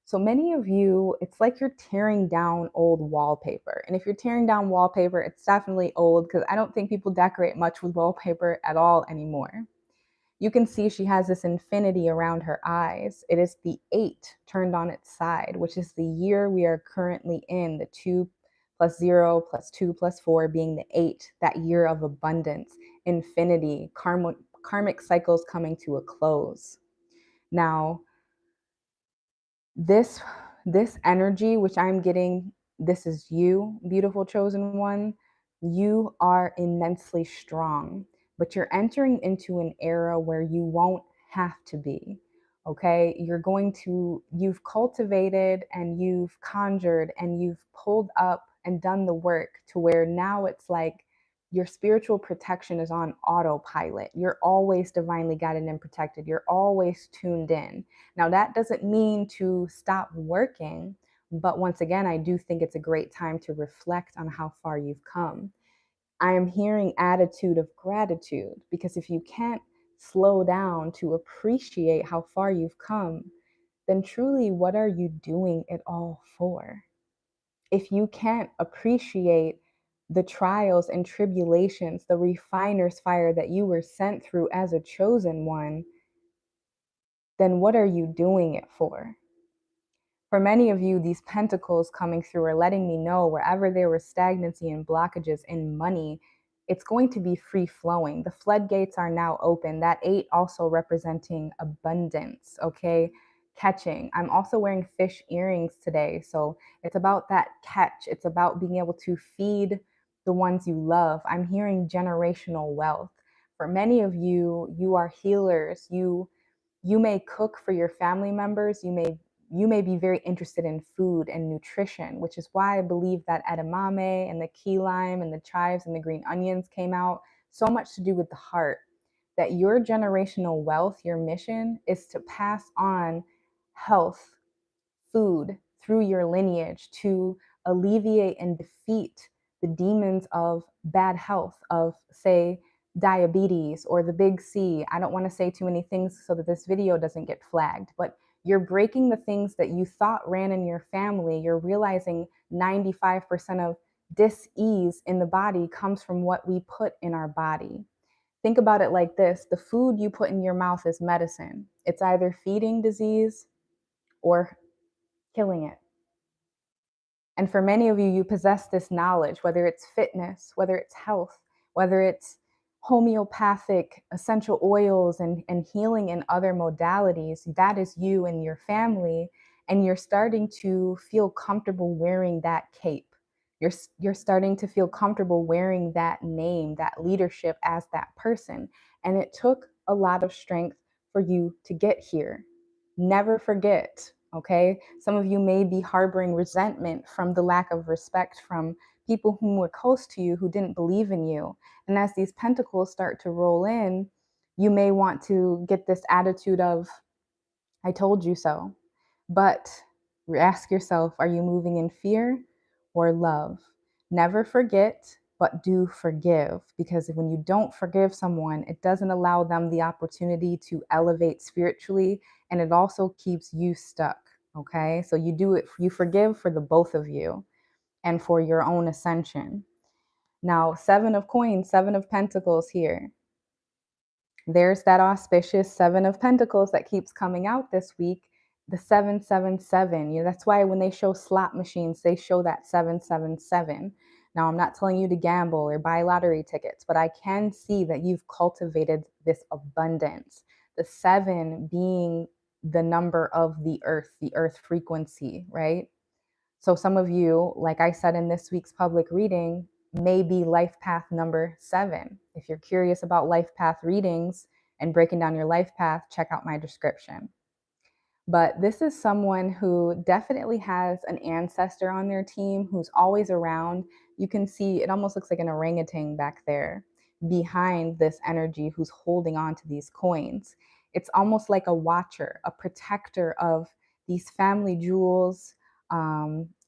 So many of you, it's like you're tearing down old wallpaper. And if you're tearing down wallpaper, it's definitely old, because I don't think people decorate much with wallpaper at all anymore. You can see she has this infinity around her eyes. It is the 8 turned on its side, which is the year we are currently in, the 2 plus 0 plus 2 plus 4 being the 8, that year of abundance, infinity, karmic cycles coming to a close. Now, this energy, which I'm getting, this is you, beautiful chosen one. You are immensely strong. but you're entering into an era where you won't have to be. Okay, you've cultivated and you've conjured and you've pulled up and done the work to where now it's like your spiritual protection is on autopilot. You're always divinely guided and protected. You're always tuned in. Now, that doesn't mean to stop working, but once again, I do think it's a great time to reflect on how far you've come. I am hearing attitude of gratitude, because if you can't slow down to appreciate how far you've come, then truly, what are you doing it all for? If you can't appreciate the trials and tribulations, the refiner's fire that you were sent through as a chosen one, then what are you doing it for? For many of you, these pentacles coming through are letting me know wherever there was stagnancy and blockages in money, it's going to be free flowing. The floodgates are now open. That 8 also representing abundance, okay? Catching. I'm also wearing fish earrings today. So it's about that catch. It's about being able to feed the ones you love. I'm hearing generational wealth. For many of you, you are healers. You may cook for your family members. You may be very interested in food and nutrition, which is why I believe that edamame and the key lime and the chives and the green onions came out. So much to do with the heart. That your generational wealth, your mission is to pass on health, food through your lineage to alleviate and defeat the demons of bad health, of, say, diabetes or the big C. I don't want to say too many things so that this video doesn't get flagged, but you're breaking the things that you thought ran in your family. You're realizing 95% of dis-ease in the body comes from what we put in our body. Think about it like this: the food you put in your mouth is medicine. It's either feeding disease or killing it. And for many of you, you possess this knowledge, whether it's fitness, whether it's health, whether it's homeopathic essential oils and healing in other modalities. That is you and your family. And you're starting to feel comfortable wearing that cape. You're starting to feel comfortable wearing that name, that leadership as that person. And it took a lot of strength for you to get here. Never forget, okay? Some of you may be harboring resentment from the lack of respect from people who were close to you who didn't believe in you. And as these pentacles start to roll in, you may want to get this attitude of, I told you so. But ask yourself, are you moving in fear or love? Never forget, but do forgive. Because when you don't forgive someone, it doesn't allow them the opportunity to elevate spiritually, and it also keeps you stuck. Okay, so you forgive for the both of you and for your own ascension. Now, 7 of coins, 7 of pentacles here. There's that auspicious 7 of pentacles that keeps coming out this week, the 777. That's why when they show slot machines, they show that 777. Now, I'm not telling you to gamble or buy lottery tickets, but I can see that you've cultivated this abundance. The 7 being the number of the earth frequency, right? So some of you, like I said in this week's public reading, may be life path number 7. If you're curious about life path readings and breaking down your life path, check out my description. But this is someone who definitely has an ancestor on their team who's always around. You can see it almost looks like an orangutan back there behind this energy who's holding on to these coins. It's almost like a watcher, a protector of these family jewels.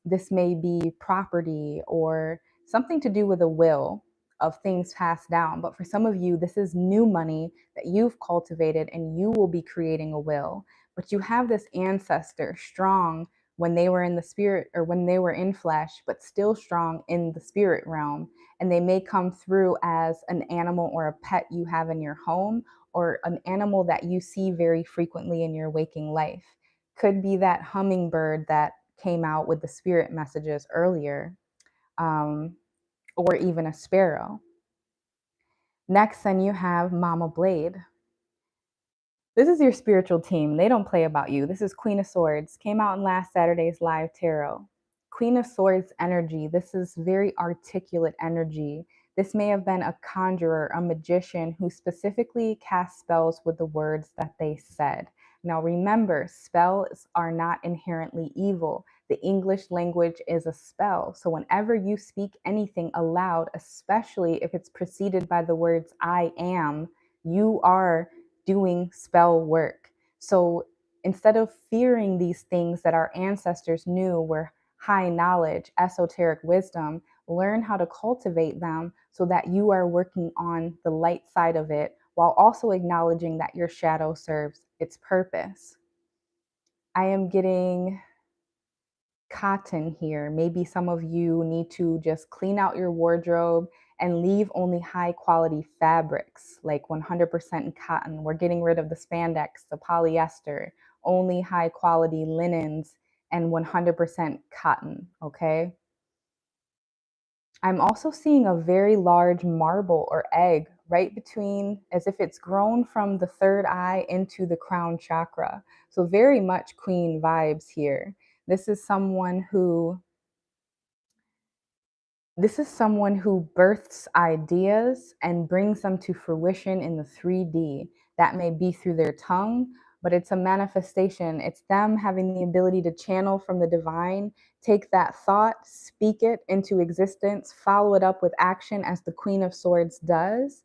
This may be property or something to do with a will of things passed down. But for some of you, this is new money that you've cultivated and you will be creating a will. But you have this ancestor strong when they were in the spirit or when they were in flesh, but still strong in the spirit realm. And they may come through as an animal or a pet you have in your home, or an animal that you see very frequently in your waking life. Could be that hummingbird that came out with the spirit messages earlier, or even a sparrow. Next, then you have Mama Blade. This is your spiritual team. They don't play about you. This is Queen of Swords. Came out in last Saturday's live tarot. Queen of Swords energy. This is very articulate energy. This may have been a conjurer, a magician who specifically cast spells with the words that they said. Now remember, spells are not inherently evil. The English language is a spell. So whenever you speak anything aloud, especially if it's preceded by the words I am, you are doing spell work. So instead of fearing these things that our ancestors knew were high knowledge, esoteric wisdom, learn how to cultivate them so that you are working on the light side of it while also acknowledging that your shadow serves its purpose. I am getting cotton here. Maybe some of you need to just clean out your wardrobe and leave only high quality fabrics, like 100% cotton. We're getting rid of the spandex, the polyester, only high quality linens and 100% cotton, okay? I'm also seeing a very large marble or egg right between, as if it's grown from the third eye into the crown chakra. So very much queen vibes here. This is someone who births ideas and brings them to fruition in the 3D. That may be through their tongue, but it's a manifestation. It's them having the ability to channel from the divine, take that thought, speak it into existence, follow it up with action as the Queen of Swords does,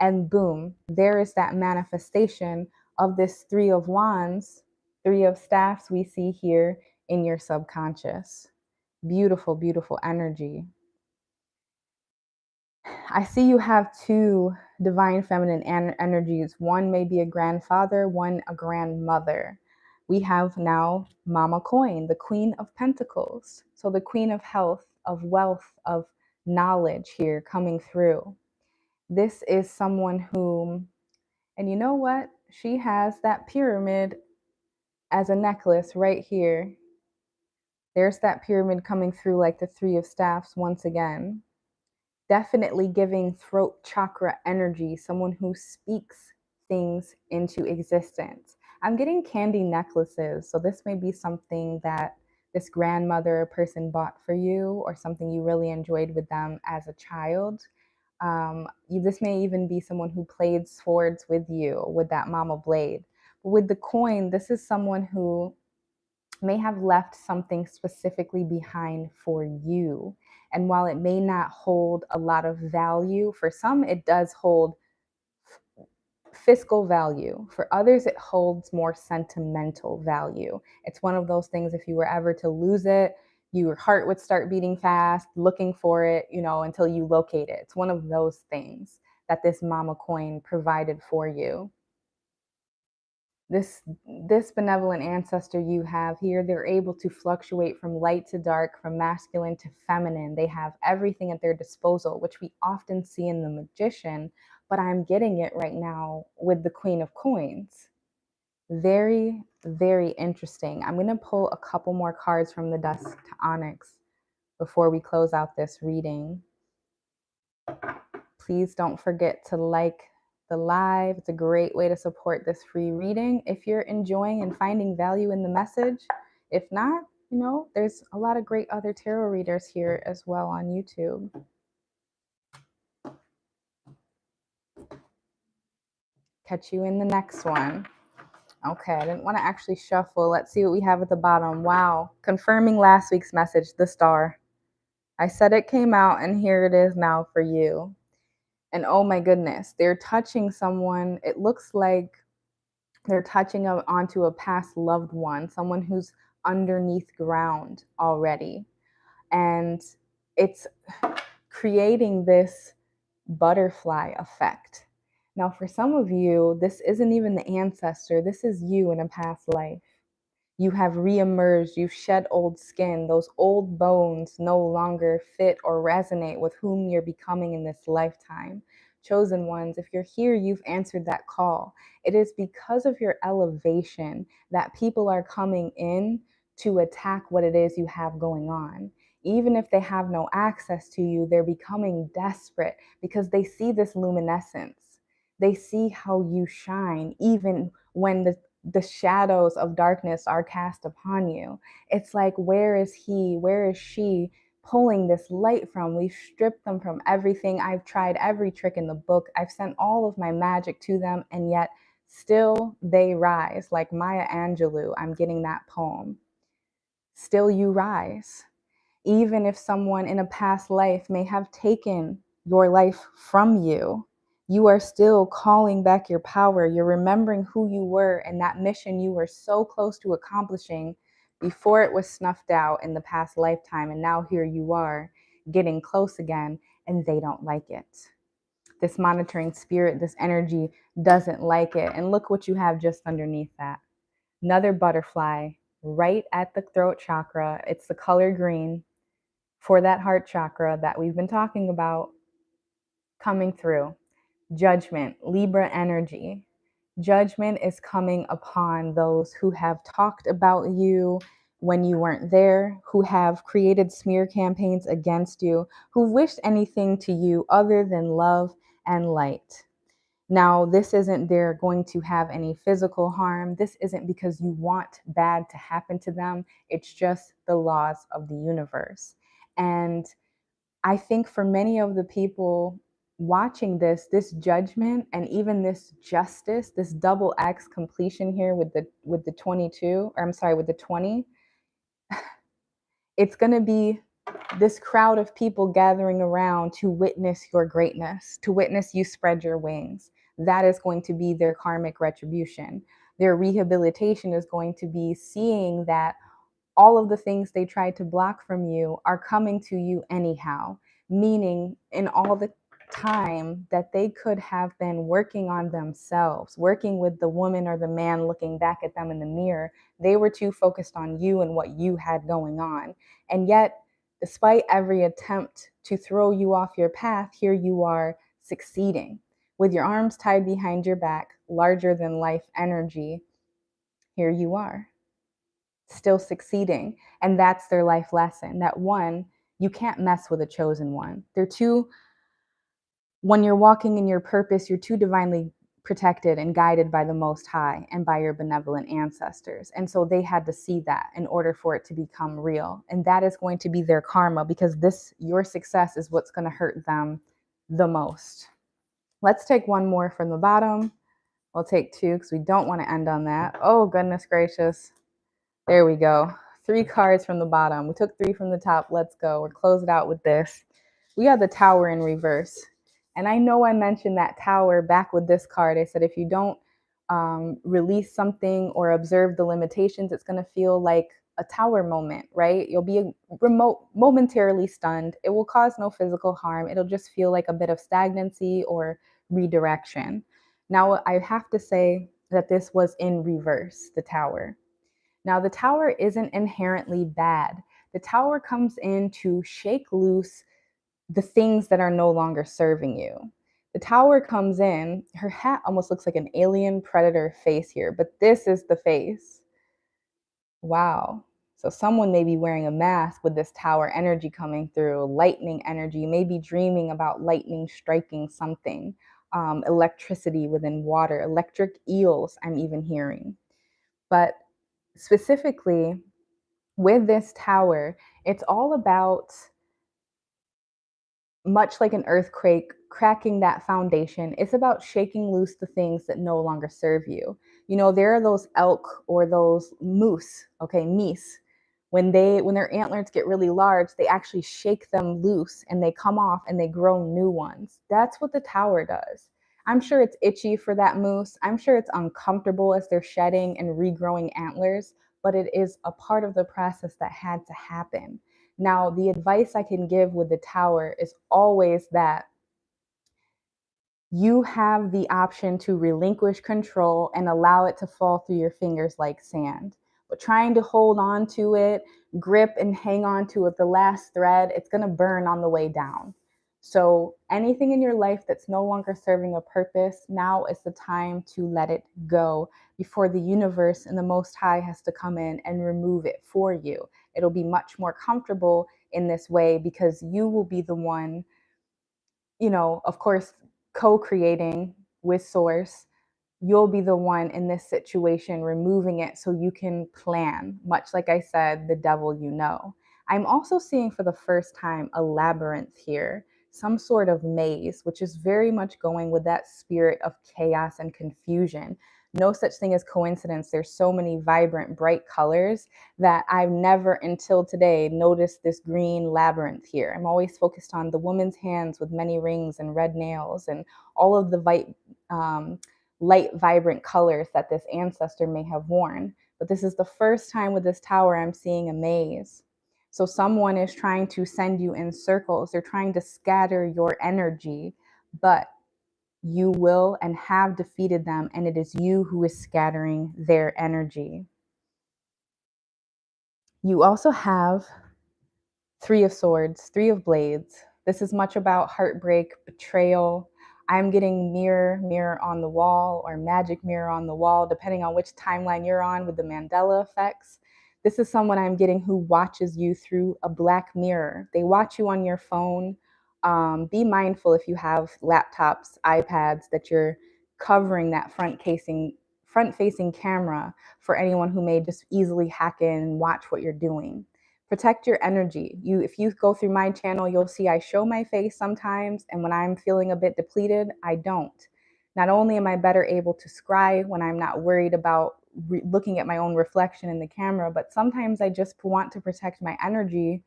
and boom, there is that manifestation of this Three of Wands, Three of Staffs we see here in your subconscious. Beautiful, beautiful energy. I see you have two divine feminine energies. One may be a grandfather, one a grandmother. We have now Mama Coin, the Queen of Pentacles. So the Queen of Health, of wealth, of knowledge here coming through. This is someone whom, and you know what? She has that pyramid as a necklace right here. There's that pyramid coming through like the Three of Staffs once again. Definitely giving throat chakra energy, someone who speaks things into existence. I'm getting candy necklaces, so this may be something that this grandmother person bought for you or something you really enjoyed with them as a child. This may even be someone who played swords with you with that mama blade. But with the coin, this is someone who may have left something specifically behind for you. And while it may not hold a lot of value, for some it does hold fiscal value. For others, it holds more sentimental value. It's one of those things, if you were ever to lose it, your heart would start beating fast, looking for it, until you locate it. It's one of those things that this mama coin provided for you. This benevolent ancestor you have here, they're able to fluctuate from light to dark, from masculine to feminine. They have everything at their disposal, which we often see in the magician, but I'm getting it right now with the Queen of Coins. Very, very interesting. I'm going to pull a couple more cards from the Dusk to Onyx before we close out this reading. Please don't forget to like the live. It's a great way to support this free reading if you're enjoying and finding value in the message. If not, there's a lot of great other tarot readers here as well on YouTube. Catch you in the next one. Okay, I didn't want to actually shuffle. Let's see what we have at the bottom. Wow, confirming last week's message, the star. I said it came out, and here it is now for you. And oh my goodness, they're touching someone. It looks like they're touching onto a past loved one, someone who's underneath ground already. And it's creating this butterfly effect. Now, for some of you, this isn't even the ancestor. This is you in a past life. You have reemerged, you've shed old skin. Those old bones no longer fit or resonate with whom you're becoming in this lifetime. Chosen ones, if you're here, you've answered that call. It is because of your elevation that people are coming in to attack what it is you have going on. Even if they have no access to you, they're becoming desperate because they see this luminescence. They see how you shine, even when the shadows of darkness are cast upon you. It's like, where is he? Where is she pulling this light from. We've stripped them from everything. I've tried every trick in the book. I've sent all of my magic to them, and yet still they rise. Like Maya Angelou, I'm getting that poem. Still you rise. Even if someone in a past life may have taken your life from you, you are still calling back your power. You're remembering who you were and that mission you were so close to accomplishing before it was snuffed out in the past lifetime. And now here you are getting close again, and they don't like it. This monitoring spirit, this energy doesn't like it. And look what you have just underneath that. Another butterfly right at the throat chakra. It's the color green for that heart chakra that we've been talking about coming through. Judgment, Libra energy. Judgment is coming upon those who have talked about you when you weren't there, who have created smear campaigns against you, who wished anything to you other than love and light. Now, this isn't they're going to have any physical harm. This isn't because you want bad to happen to them. It's just the laws of the universe. And I think for many of the people watching this judgment and even this justice, this double X completion here with the 22, or I'm sorry, with the 20, it's going to be this crowd of people gathering around to witness your greatness, to witness you spread your wings. That is going to be their karmic retribution. Their rehabilitation is going to be seeing that all of the things they tried to block from you are coming to you anyhow, meaning in all the time that they could have been working on themselves, working with the woman or the man looking back at them in the mirror, they were too focused on you and what you had going on. And yet, despite every attempt to throw you off your path, here you are succeeding with your arms tied behind your back, larger than life energy. Here you are still succeeding. And that's their life lesson. That one, you can't mess with a chosen one. They're too, when you're walking in your purpose, you're too divinely protected and guided by the Most High and by your benevolent ancestors. And so they had to see that in order for it to become real. And that is going to be their karma, because your success is what's going to hurt them the most. Let's take one more from the bottom. We'll take two because we don't want to end on that. Oh, goodness gracious. There we go. 3 cards from the bottom. We took 3 from the top. Let's go. We'll close it out with this. We have the Tower in reverse. And I know I mentioned that Tower back with this card. I said if you don't release something or observe the limitations, it's going to feel like a Tower moment, right? You'll be momentarily stunned. It will cause no physical harm. It'll just feel like a bit of stagnancy or redirection. Now, I have to say that this was in reverse, the Tower. Now, the Tower isn't inherently bad. The Tower comes in to shake loose the things that are no longer serving you. The Tower comes in, her hat almost looks like an alien predator face here, but this is the face. Wow. So someone may be wearing a mask with this Tower energy coming through, lightning energy. You may be dreaming about lightning striking something, electricity within water, electric eels, I'm even hearing. But specifically with this Tower, it's all about, much like an earthquake, cracking that foundation. It's about shaking loose the things that no longer serve you. You know, there are those elk or those moose, okay, meese. When their antlers get really large, they actually shake them loose and they come off and they grow new ones. That's what the Tower does. I'm sure it's itchy for that moose. I'm sure it's uncomfortable as they're shedding and regrowing antlers, but it is a part of the process that had to happen. Now, the advice I can give with the Tower is always that you have the option to relinquish control and allow it to fall through your fingers like sand. But trying to hold on to it, grip and hang on to it, the last thread, it's going to burn on the way down. So anything in your life that's no longer serving a purpose, now is the time to let it go before the universe and the Most High has to come in and remove it for you. It'll be much more comfortable in this way because you will be the one, of course, co-creating with Source. You'll be the one in this situation removing it so you can plan. Much like I said, the devil you know. I'm also seeing for the first time a labyrinth here, some sort of maze, which is very much going with that spirit of chaos and confusion. No such thing as coincidence. There's so many vibrant, bright colors that I've never until today noticed this green labyrinth here. I'm always focused on the woman's hands with many rings and red nails and all of the um, light, vibrant colors that this ancestor may have worn. But this is the first time with this tower I'm seeing a maze. So someone is trying to send you in circles. They're trying to scatter your energy, but you will and have defeated them, and it is you who is scattering their energy. You also have Three of Swords, Three of Blades. This is much about heartbreak, betrayal. I'm getting mirror, mirror on the wall, or magic mirror on the wall, depending on which timeline you're on with the Mandela effects. This is someone I'm getting who watches you through a black mirror. They watch you on your phone. Be mindful if you have laptops, iPads, that you're covering that front-facing camera for anyone who may just easily hack in and watch what you're doing. Protect your energy. If you go through my channel, you'll see I show my face sometimes, and when I'm feeling a bit depleted, I don't. Not only am I better able to scry when I'm not worried about looking at my own reflection in the camera, but sometimes I just want to protect my energy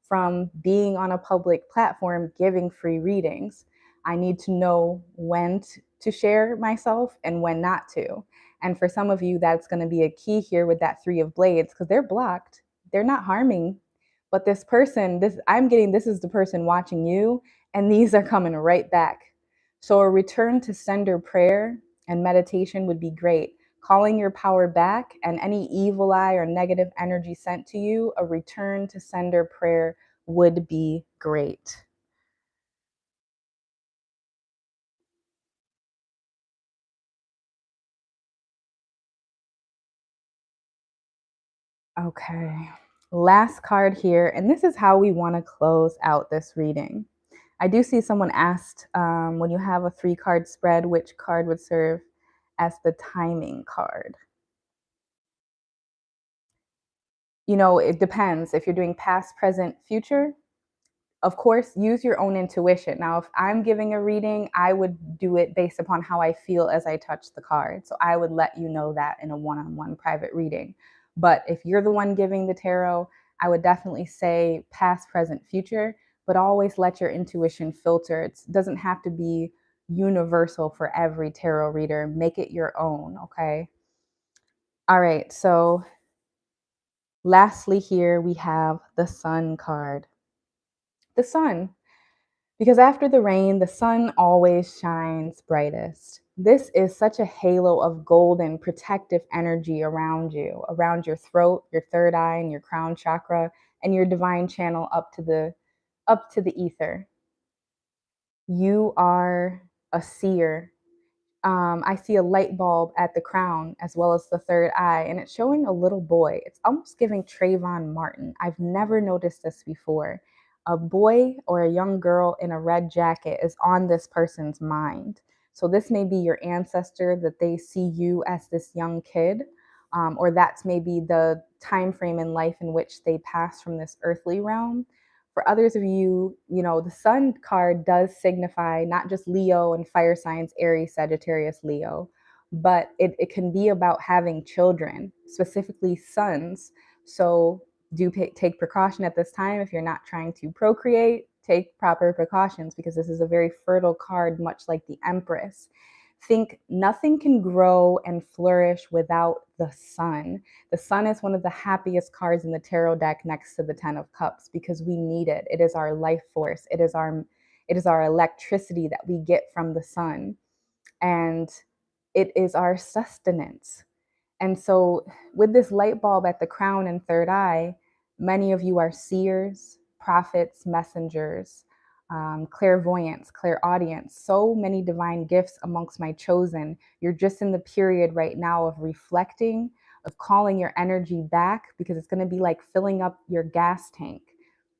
from being on a public platform giving free readings. I need to know when to share myself and when not to. And for some of you, that's going to be a key here with that Three of Blades, because they're blocked. They're not harming, but this person, this is the person watching you, and these are coming right back. So a return to sender prayer and meditation would be great. Calling your power back, and any evil eye or negative energy sent to you, a return to sender prayer would be great. Okay, last card here, and this is how we want to close out this reading. I do see someone asked, when you have a 3-card spread, which card would serve as the timing card? It depends. If you're doing past, present, future, of course, use your own intuition. Now, if I'm giving a reading, I would do it based upon how I feel as I touch the card. So I would let you know that in a one-on-one private reading. But if you're the one giving the tarot, I would definitely say past, present, future, but always let your intuition filter. It doesn't have to be universal for every tarot reader. Make it your own, okay? All right, so lastly here we have the Sun card. The sun. Because after the rain, the sun always shines brightest. This is such a halo of golden protective energy around you, around your throat, your third eye, and your crown chakra, and your divine channel up to the ether. You are a seer. I see a light bulb at the crown as well as the third eye, and it's showing a little boy. It's almost giving Trayvon Martin. I've never noticed this before. A boy or a young girl in a red jacket is on this person's mind. So this may be your ancestor, that they see you as this young kid, or that's maybe the time frame in life in which they pass from this earthly realm. For others of you, the sun card does signify not just Leo and fire signs, Aries, Sagittarius, Leo, but it can be about having children, specifically sons. So take precaution at this time. If you're not trying to procreate, take proper precautions, because this is a very fertile card, much like the Empress. Think nothing can grow and flourish without the sun. The sun is one of the happiest cards in the tarot deck next to the 10 of Cups, because we need it. It is our life force. It is our electricity that we get from the sun, and it is our sustenance. And so, with this light bulb at the crown and third eye, many of you are seers, prophets, messengers, clairvoyance, clairaudience, so many divine gifts amongst my chosen. You're just in the period right now of reflecting, of calling your energy back, because it's going to be like filling up your gas tank.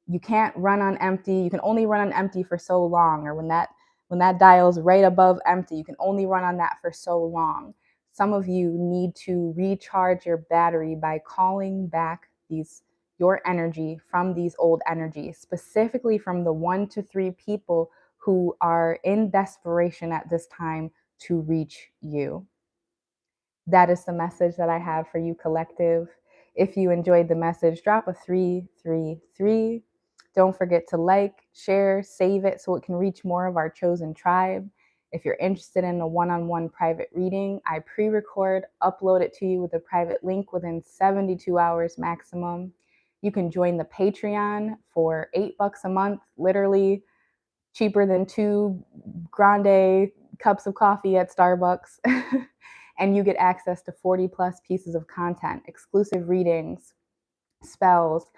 You can't run on empty. You can only run on empty for so long, or when that dial's right above empty, you can only run on that for so long. Some of you need to recharge your battery by calling back these your energy from these old energies, specifically from the 1 to 3 people who are in desperation at this time to reach you. That is the message that I have for you, collective. If you enjoyed the message, drop a 333. Don't forget to like, share, save it so it can reach more of our chosen tribe. If you're interested in a one-on-one private reading, I pre-record, upload it to you with a private link within 72 hours maximum. You can join the Patreon for $8 a month, literally cheaper than 2 grande cups of coffee at Starbucks. And you get access to 40 plus pieces of content, exclusive readings, spells,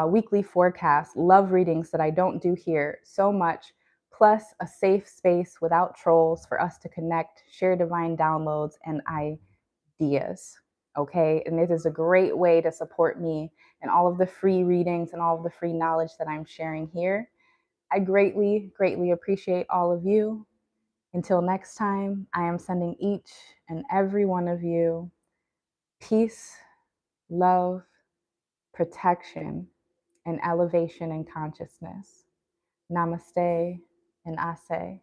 weekly forecasts, love readings that I don't do here, so much, plus a safe space without trolls for us to connect, share divine downloads and ideas. Okay, and it is a great way to support me and all of the free readings and all of the free knowledge that I'm sharing here. I greatly, greatly appreciate all of you. Until next time, I am sending each and every one of you peace, love, protection, and elevation in consciousness. Namaste and Ase.